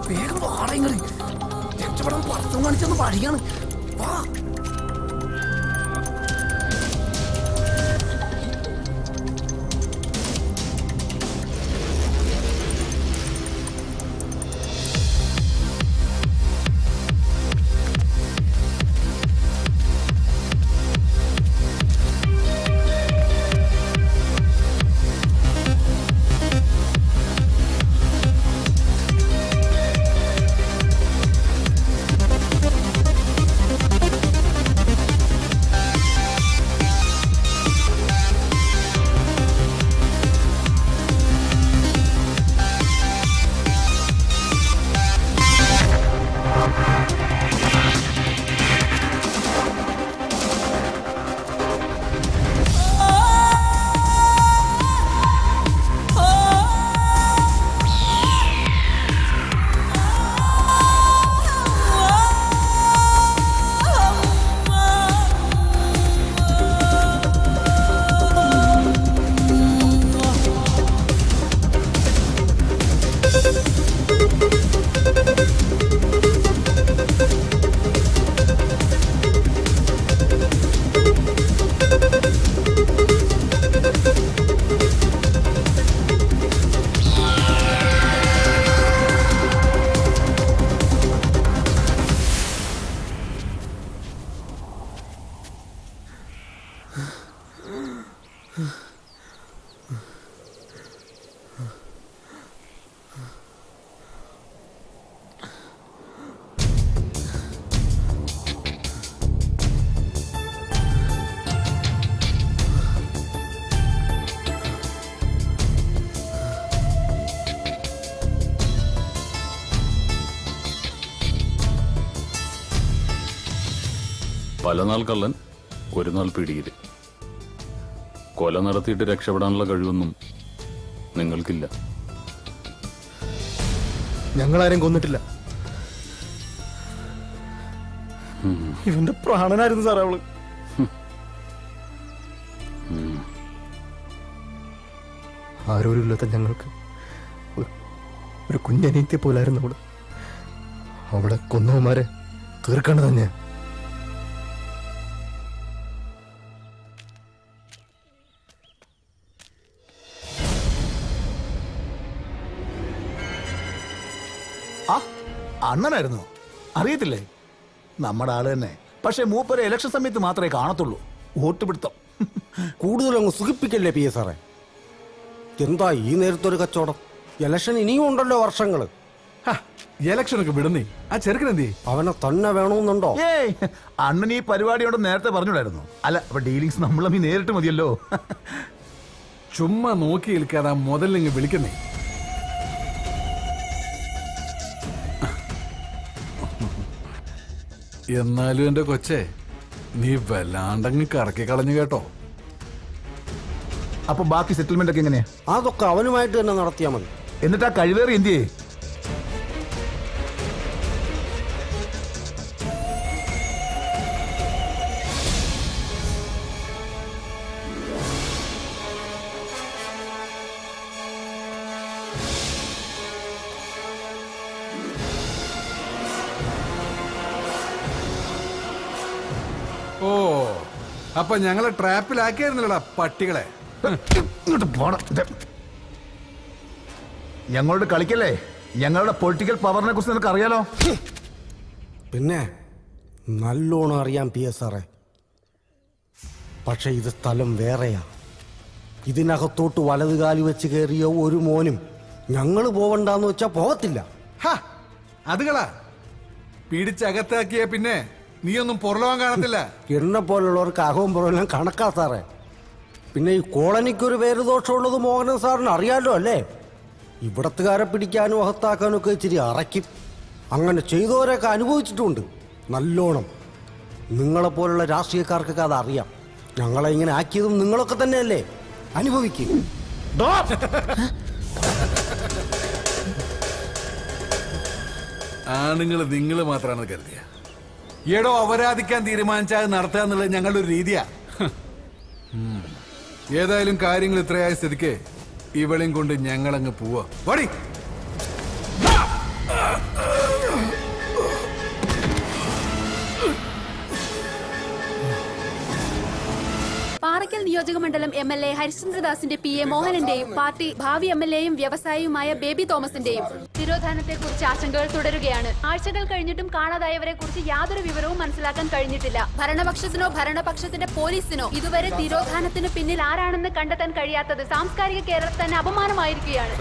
വേഗം വാടകങ്ങള് രക്ഷപ്പെടാൻ പുറത്തും കാണിച്ചൊന്ന് വഴിയാണ്. വാ. പല നാൾ കള്ളൻ ഒരു നാൾ പിടിയിൽ. കൊല നടത്തിയിട്ട് രക്ഷപ്പെടാനുള്ള കഴിവൊന്നും നിങ്ങൾക്കില്ല. ഞങ്ങളാരും കൊന്നിട്ടില്ല. ഇവന്റെ പ്രാണനായിരുന്നു സാറേ അവള്. ആരോരും ഇല്ലാത്ത ഞങ്ങൾക്ക് ഒരു കുഞ്ഞനീത്തി പോലായിരുന്നു അവള്. അവളെ കൊന്നവന്മാരെ തീർക്കേണ്ടത് തന്നെ. ആ അണ്ണനായിരുന്നു, അറിയത്തില്ലേ? നമ്മുടെ ആള് തന്നെ. പക്ഷെ മൂപ്പരെ ഇലക്ഷൻ സമയത്ത് മാത്രമേ കാണത്തുള്ളൂ. വോട്ട് പിടുത്തം. കൂടുതലങ്ങ് സുഖിപ്പിക്കല്ലേ പി എ സാറേ. എന്താ ഈ നേരത്തൊരു കച്ചവടം? ഇലക്ഷൻ ഇനിയും ഉണ്ടല്ലോ വർഷങ്ങള്. ഇലക്ഷനൊക്കെ വിടുന്നേ. ആ ചെറുക്കനെന്തേ? അവനെ തന്നെ വേണമെന്നുണ്ടോ? ഏയ്, അണ്ണൻ ഈ പരിപാടിയോട് നേരത്തെ പറഞ്ഞിടായിരുന്നു. അല്ല, അപ്പൊ ഡീലിങ്സ് നമ്മൾ നേരിട്ട് മതിയല്ലോ. ചുമ്മാ നോക്കി നിൽക്കാതെ മുതലിങ്ങ് വിളിക്കുന്നേ. എന്നാലും എന്റെ കൊച്ചേ, നീ വല്ലാണ്ടങ്ങ് കറക്കി കളഞ്ഞു കേട്ടോ. അപ്പൊ ബാക്കി സെറ്റിൽമെന്റ് ഒക്കെ എങ്ങനെയാ? അതൊക്കെ അവനുമായിട്ട് തന്നെ നടത്തിയാൽ മതി. എന്നിട്ട് ആ കഴിവേറി എന്തിയേ? ഓ, അപ്പൊ ഞങ്ങളെ ട്രാപ്പിലാക്കിയായിരുന്നല്ലോടാ പട്ടികളെ. ഇങ്ങോട്ട് പോണം. ഞങ്ങളോട് കളിക്കല്ലേ? ഞങ്ങളുടെ പൊളിറ്റിക്കൽ പവറിനെ കുറിച്ച് നിനക്ക് അറിയാലോ. പിന്നെ നല്ലോണം അറിയാം പി എസ് സാറേ. പക്ഷെ ഇത് സ്ഥലം വേറെയാ. ഇതിനകത്തോട്ട് വലതുകാലി വെച്ച് കയറിയ ഒരു മോനും ഞങ്ങൾ പോവണ്ടെന്ന് വെച്ചാ പോകത്തില്ല. അതുകളാ പിടിച്ചകത്താക്കിയ പിന്നെ നീയൊന്നും പുറലോകം കാണത്തില്ല. എന്നെ പോലുള്ളവർക്ക് അകവും പുറമെല്ലാം കണക്കാ സാറേ. പിന്നെ ഈ കോളനിക്കൊരു പേര് ദോഷമുള്ളത് മോഹനൻ സാറിന് അറിയാലോ അല്ലേ? ഇവിടത്തുകാരെ പിടിക്കാനും അകത്താക്കാനും ഒക്കെ ഇച്ചിരി അറയ്ക്കും. അങ്ങനെ ചെയ്തവരൊക്കെ അനുഭവിച്ചിട്ടുണ്ട് നല്ലോണം. നിങ്ങളെപ്പോലുള്ള രാഷ്ട്രീയക്കാർക്കൊക്കെ അതറിയാം. ഞങ്ങളെ ഇങ്ങനെ ആക്കിയതും നിങ്ങളൊക്കെ തന്നെയല്ലേ? അനുഭവിക്കും. ആണുങ്ങൾ നിങ്ങൾ മാത്രമാണ് കരുതിയ. എടോ, അപരാധിക്കാൻ തീരുമാനിച്ചാൽ നടത്തുക എന്നുള്ളത് ഞങ്ങളുടെ ഒരു രീതിയാ. ഏതായാലും കാര്യങ്ങൾ ഇത്രയായ സ്ഥിതിക്ക് ഇവളെയും കൊണ്ട് ഞങ്ങളങ്ങ് പോവാ. വടി. പാറയ്ക്കൽ നിയോജക മണ്ഡലം MLA ഹരിശ്ചന്ദ്രദാസിന്റെ PA മോഹനന്റെയും പാർട്ടി ഭാവി MLAയും വ്യവസായിയുമായ ബേബി തോമസിന്റെയും തിരോധാനത്തെക്കുറിച്ച് ആശങ്കകൾ തുടരുകയാണ്. ആഴ്ചകൾ കഴിഞ്ഞിട്ടും കാണാതായവരെ കുറിച്ച് യാതൊരു വിവരവും മനസ്സിലാക്കാൻ കഴിഞ്ഞിട്ടില്ല. ഭരണപക്ഷത്തിനോ ഭരണപക്ഷത്തിന്റെ പോലീസിനോ ഇതുവരെ തിരോധാനത്തിന് പിന്നിൽ ആരാണെന്ന് കണ്ടെത്താൻ കഴിയാത്തത് സാംസ്കാരിക കേരളത്തിൽ തന്നെ അപമാനമായിരിക്കുകയാണ്.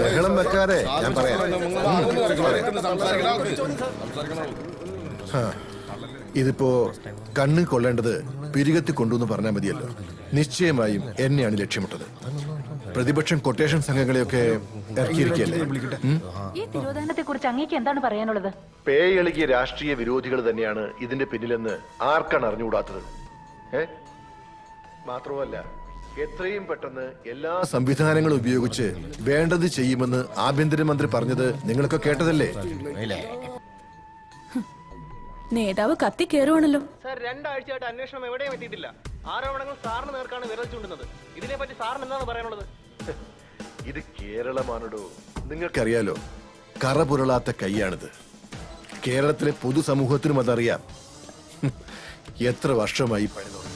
ബഹളം വെക്കാതെ ഞാൻ പറയാം. ഇതിപ്പോ കണ്ണ് കൊള്ളേണ്ടത് പിരികത്തി കൊണ്ടുവന്ന് പറഞ്ഞാൽ മതിയല്ലോ. നിശ്ചയമായും എന്നെയാണ് ലക്ഷ്യമിട്ടത്. പ്രതിപക്ഷം കൊട്ടേഷൻ സംഘങ്ങളെയൊക്കെ ഇറക്കിയിരിക്കല്ലേ. ഈ തിരോധാനത്തെ കുറിച്ച് അങ്ങേക്ക് എന്താണ് പറയാനുള്ളത്? പേയെളുകിയ രാഷ്ട്രീയ വിരോധികൾ തന്നെയാണ് ഇതിന്റെ പിന്നിലെന്ന് ആർക്കാണ് അറിഞ്ഞുകൂടാത്തത്? മാത്രമല്ല, എത്രയും പെട്ടെന്ന് എല്ലാ സംവിധാനങ്ങളും ഉപയോഗിച്ച് വേണ്ടത് ചെയ്യുമെന്ന് ആഭ്യന്തരമന്ത്രി പറഞ്ഞത് നിങ്ങളൊക്കെ കേട്ടതല്ലേ? നേതാവ് കത്തി കയറുവാണല്ലോ. സാർ, 2 ആഴ്ചയായിട്ട് അന്വേഷണം എവിടെയും എത്തിയിട്ടില്ല. ആരോപണങ്ങൾ സാറിന് നേർക്കാണ് വിരൽ ചൂണ്ടുന്നത്. ഇതിനെപ്പറ്റി സാറിന് എന്താണ് പറയാനുള്ളത്? ഇത് കേരളമാണോ? നിങ്ങൾക്കറിയാലോ, കറപുരളാത്ത കൈയാണിത്. കേരളത്തിലെ പൊതുസമൂഹത്തിനും അതറിയാം. എത്ര വർഷമായി പണി തുടങ്ങി.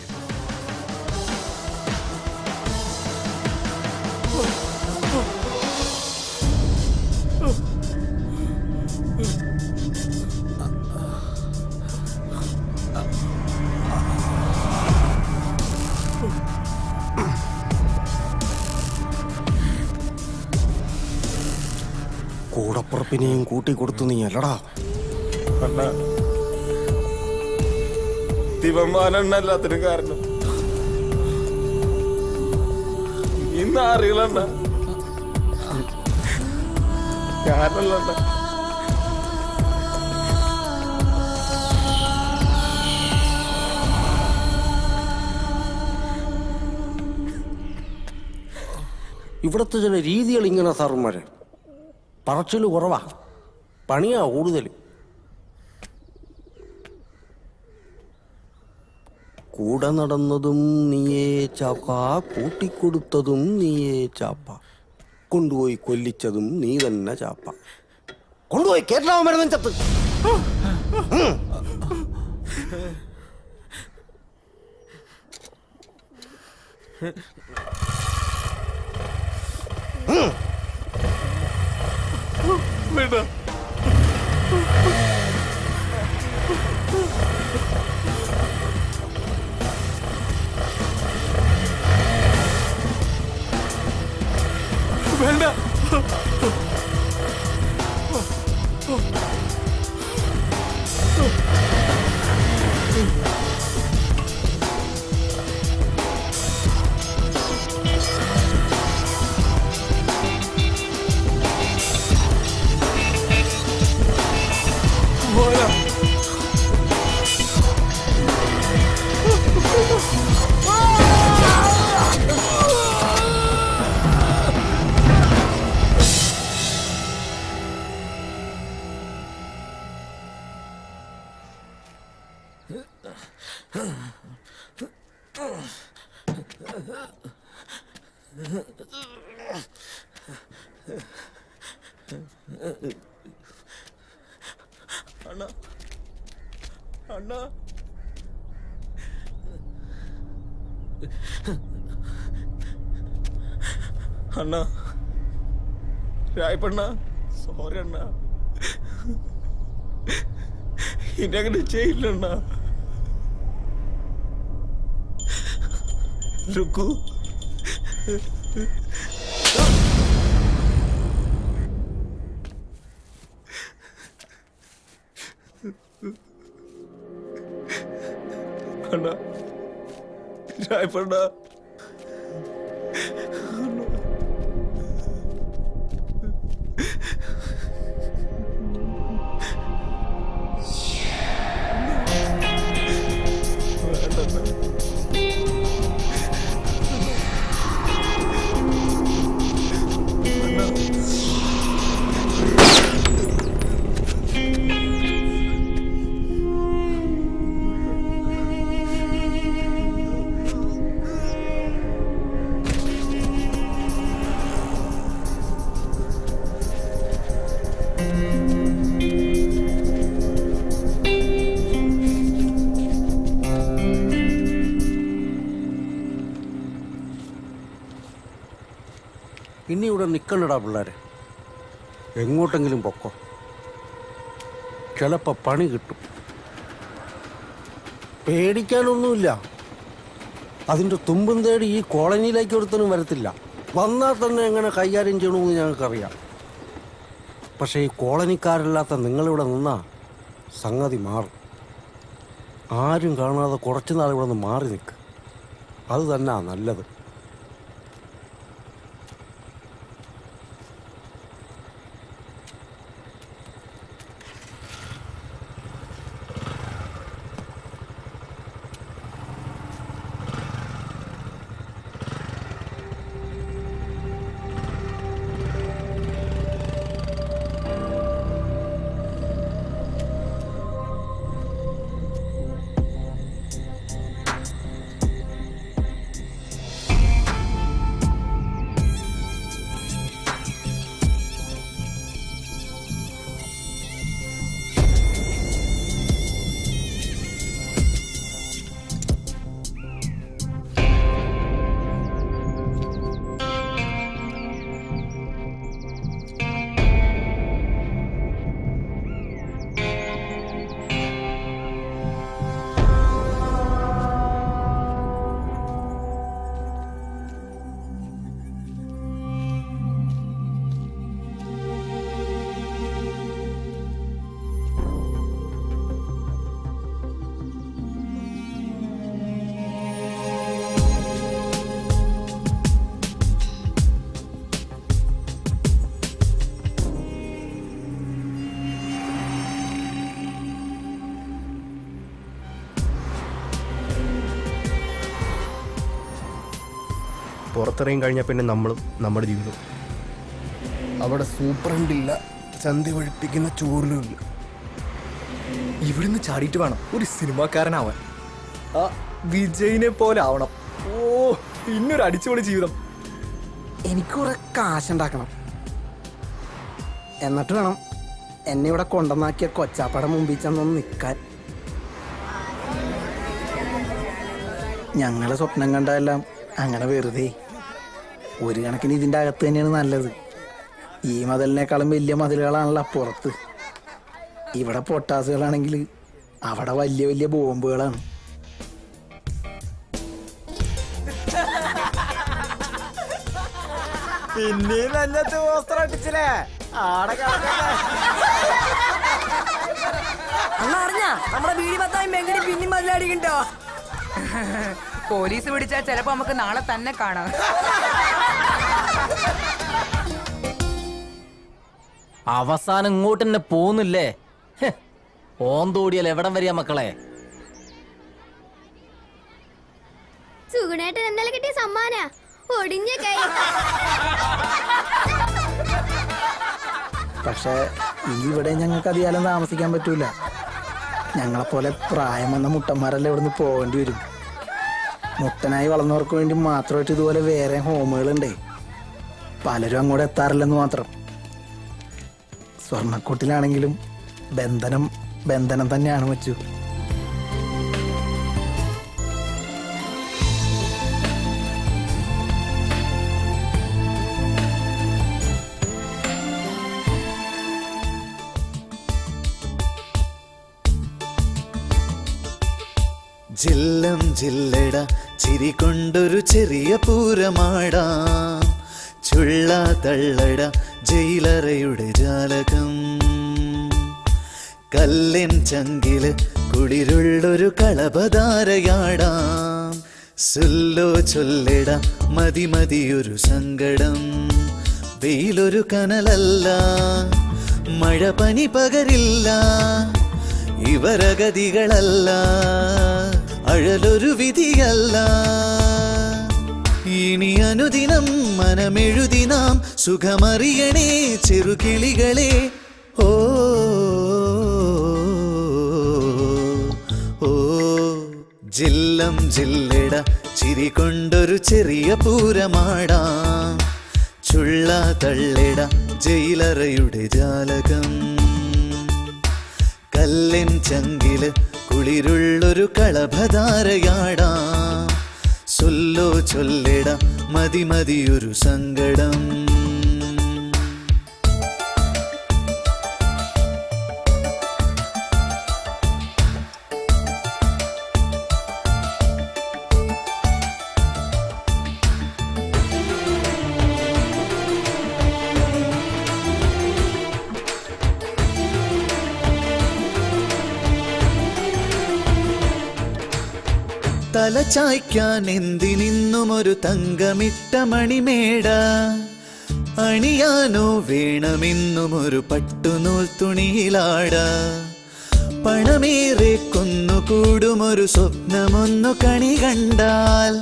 കൂടപ്പുറപ്പിനെയും കൂട്ടിക്കൊടുത്തു നീ അല്ലടാ. ദിവമാനല്ലാത്തിനും കാരണം ഇന്ന് അറിയില്ല. ഞാനല്ല. ഇവിടുത്തെ ചില രീതികൾ ഇങ്ങനെ സാറുമാരെ പറച്ചിൽ കുറവാ, പണിയാ കൂടുതൽ. കൂടെ നടന്നതും നീയേ ചാപ്പ, കൂട്ടിക്കൊടുത്തതും നീയേ ചാപ്പ, കൊണ്ടുപോയി കൊല്ലിച്ചതും നീ തന്നെ ചാപ്പ, കൊണ്ടുപോയി കേരള മരുന്നും ചത്ത്. വേണ്ട. വേണ്ട. അണ്ണാ, അണ്ണാ, അണ്ണാ, രായപ്പണ്ണ, സോറി അണ്ണാ, ഇനി അങ്ങനെ ചെയ്യില്ലണ്ണ. രുക്കു, അണ്ണാ, രായപ്പണ്ണ, ഇനി ഇവിടെ നിൽക്കണ്ടടാ പിള്ളേരെ, എങ്ങോട്ടെങ്കിലും പൊക്കോ, ചിലപ്പോൾ പണി കിട്ടും. പേടിക്കാനൊന്നുമില്ല. അതിൻ്റെ തുമ്പും തേടി ഈ കോളനിയിലേക്ക് ഒരുത്തനും വരത്തില്ല. വന്നാൽ തന്നെ എങ്ങനെ കൈകാര്യം ചെയ്യണമെന്ന് ഞങ്ങൾക്കറിയാം. പക്ഷേ ഈ കോളനിക്കാരല്ലാത്ത നിങ്ങളിവിടെ നിന്നാ സംഗതി മാറും. ആരും കാണാതെ കുറച്ച് നാൾ ഇവിടെ നിന്ന് മാറി നിൽക്കുക, അത് തന്നെയാ നല്ലത്. പുറത്തിറങ്ങി കഴിഞ്ഞാൽ പിന്നെ നമ്മളും നമ്മുടെ ജീവിതം. അവിടെ സൂപ്രണ്ടില്ല, ചന്തി ഒഴിപ്പിക്കുന്ന ചോറിലുമില്ല. ഇവിടുന്ന് ചാടിയിട്ട് വേണം ഒരു സിനിമാക്കാരനാവാൻ. ആ വിജയിനെ പോലെ ആവണം. ഓ, പിന്നൊരു അടിച്ചുപൊളി ജീവിതം. എനിക്ക് കുറെ കാശുണ്ടാക്കണം, എന്നിട്ട് വേണം എന്നെ ഇവിടെ കൊണ്ടുവന്നാക്കിയ കൊച്ചാപ്പയുടെ മുമ്പിൽ ചെന്നൊന്ന് നിൽക്കാൻ. ഞങ്ങളെ സ്വപ്നം കണ്ടതെല്ലാം അങ്ങനെ വെറുതെ. ഒരു കണക്കിന് ഇതിൻ്റെ അകത്ത് തന്നെയാണ് നല്ലത്. ഈ മതിലിനേക്കാളും വലിയ മതിലുകളാണല്ലോ അപ്പുറത്ത്. ഇവിടെ പൊട്ടാസുകളാണെങ്കിൽ അവിടെ വലിയ വലിയ ബോംബുകളാണ്. പിന്നെയും നന്നത്ത് വസ്ത്രം അടിച്ചില്ലേ ആടെ അറിഞ്ഞ നമ്മുടെ ബീഡി പത്തായി മെങ്കടി പിന്നെയും മതിലടിക്കണ്ടോ? പോലീസ് പിടിച്ചാൽ ചിലപ്പോ നമുക്ക് നാളെ തന്നെ കാണാം. അവസാനം ഇങ്ങോട്ട് തന്നെ പോന്നില്ലേ? ഓന്തോടിയാൽ എവിടം വരിക മക്കളെ? സുഗുണേട്ടൻ ഇന്നലെ കിട്ടിയ സമ്മാന ഒടിഞ്ഞ കൈ. പക്ഷേ ഇവിടെ ഞങ്ങൾക്ക് അധികാലം താമസിക്കാൻ പറ്റൂല. ഞങ്ങളെപ്പോലെ പ്രായം വന്ന മുട്ടന്മാരെല്ലാം ഇവിടുന്ന് പോകേണ്ടി വരും. മുട്ടനായി വളർന്നവർക്ക് വേണ്ടി മാത്രമായിട്ട് ഇതുപോലെ വേറെ ഹോമുകളുണ്ടേ. പലരും അങ്ങോട്ട് എത്താറില്ലെന്ന് മാത്രം. സ്വർണ്ണക്കൂട്ടിലാണെങ്കിലും ബന്ധനം തന്നെയാണ് വെച്ചു. ജില്ലം ജില്ലട ചിരി കൊണ്ടൊരു ചെറിയ പൂരമാടാം. ചുള്ള തള്ളട ജയിലറയുടെ ജാലകം. കല്ലിൻ ചങ്കില് കുളിരുള്ളൊരു കളഭധാരയാടാം. സുല്ലോ ചൊല്ലിട മതി മതിയൊരു സങ്കടം. വെയിലൊരു കനലല്ല, മഴ പനി പകരില്ല. ഇവരഗതികളല്ല, അഴലൊരു വിധിയല്ല. ഇനി അനുദിനം മനമെഴുതി നാം സുഖമറിയണേ ചെറുകിളികളെ. ഓ ഓ ജില്ലം ജില്ലട ചിരി കൊണ്ടൊരു ചെറിയ പൂരമാടാം. ചുള്ള തള്ളിട ജയിലറയുടെ ജാലകം. കല്ലിൻ ചങ്കില് കുളിരുള്ളൊരു കളഭധാരയാടാം. സൊല്ലോ ചൊല്ലിട മതി മതിയൊരു സങ്കടം. തല ചായ്ക്കാൻ എന്തിനിന്നും ഒരു തങ്കമിട്ട മണിമേട. അണിയാനോ വേണമെന്നും ഒരു പട്ടുനൂൽ തുണിയിലാട. പണമേറെ കൊന്നുകൂടുമൊരു സ്വപ്നമൊന്നു കണി കണ്ടാൽ.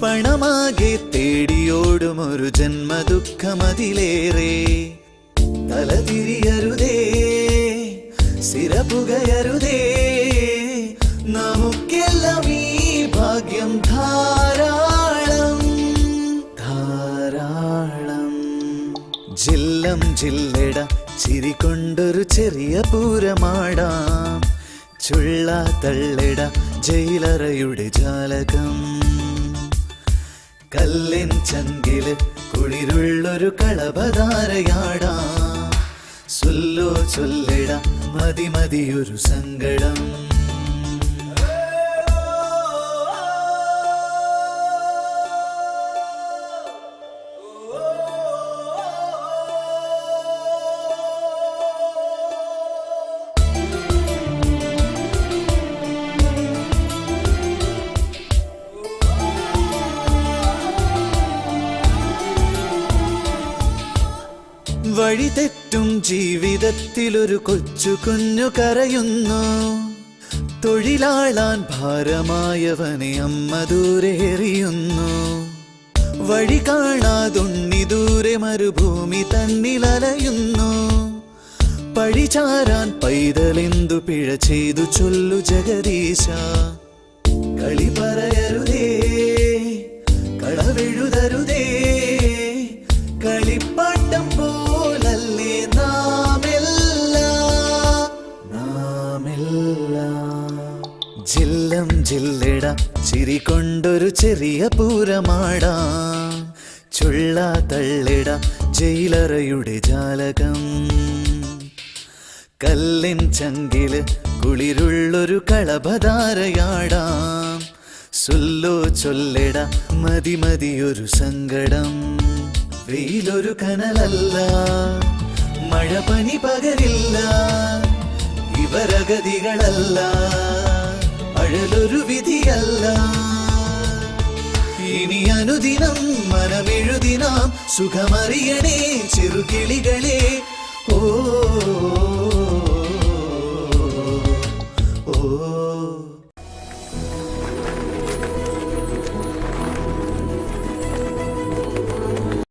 പണമാകെ തേടിയോടുമൊരു ജന്മദുഃഖമതിലേറെ. തലതിരിയരുതേ, സിരപുകയരുതേ, നമുക്കെല്ലാം ഈ ഭാഗ്യം ധാരാളം ധാരാളം. ജില്ലം ജില്ലട ചിരി കൊണ്ടൊരു ചെറിയ പൂരമാടാം. ചുള്ള തള്ളിട ജയിലറയുടെ ജാലകം. കല്ലിൻ ചങ്കില് കുളിരുള്ളൊരു കളഭധാരയാടാം. സുല്ലോ ചൊല്ലിട മതി മതിയൊരു സങ്കടം. വഴി തെറ്റും ജീവിതത്തിലൊരു കൊച്ചു കുഞ്ഞു കരയുന്നു. തൊഴിലാളാൻ ഭാരമായവനെ അമ്മ ദൂരെ എറിയുന്നു. വഴി കാണാതുണ്ണി ദൂരെ മരുഭൂമി തന്നിലലയുന്നു. പഴിചാരാൻ പൈതലെന്തു പിഴ ചെയ്തു ചൊല്ലു ജഗദീശ. കളി പറയരുതേ, കളവെഴുതരുതേ, കളിപ്പാട്ടം പോലല്ലേ നാമെല്ലാം. ജില്ലം ജില്ലിട ചിരി കൊണ്ടൊരു ചെറിയ പൂരമാടാം. ചുള്ള തള്ളിട ജയിലറയുടെ ജാലകം. കല്ലിൻ ചങ്കില് കുളിരുള്ളൊരു കളഭധാരയാടാം. സുല്ലോ ചൊല്ലിട മതി മതിയൊരു സങ്കടം. വെയിലൊരു കനലല്ല, മഴ പനി പകരില്ല. ഇവരഗതികളല്ല, അഴലൊരു വിധിയല്ല. ഇനി അനുദിനം മനമെഴുതിനാം സുഖമറിയണേ ചെറുകിളികളെ. ഓ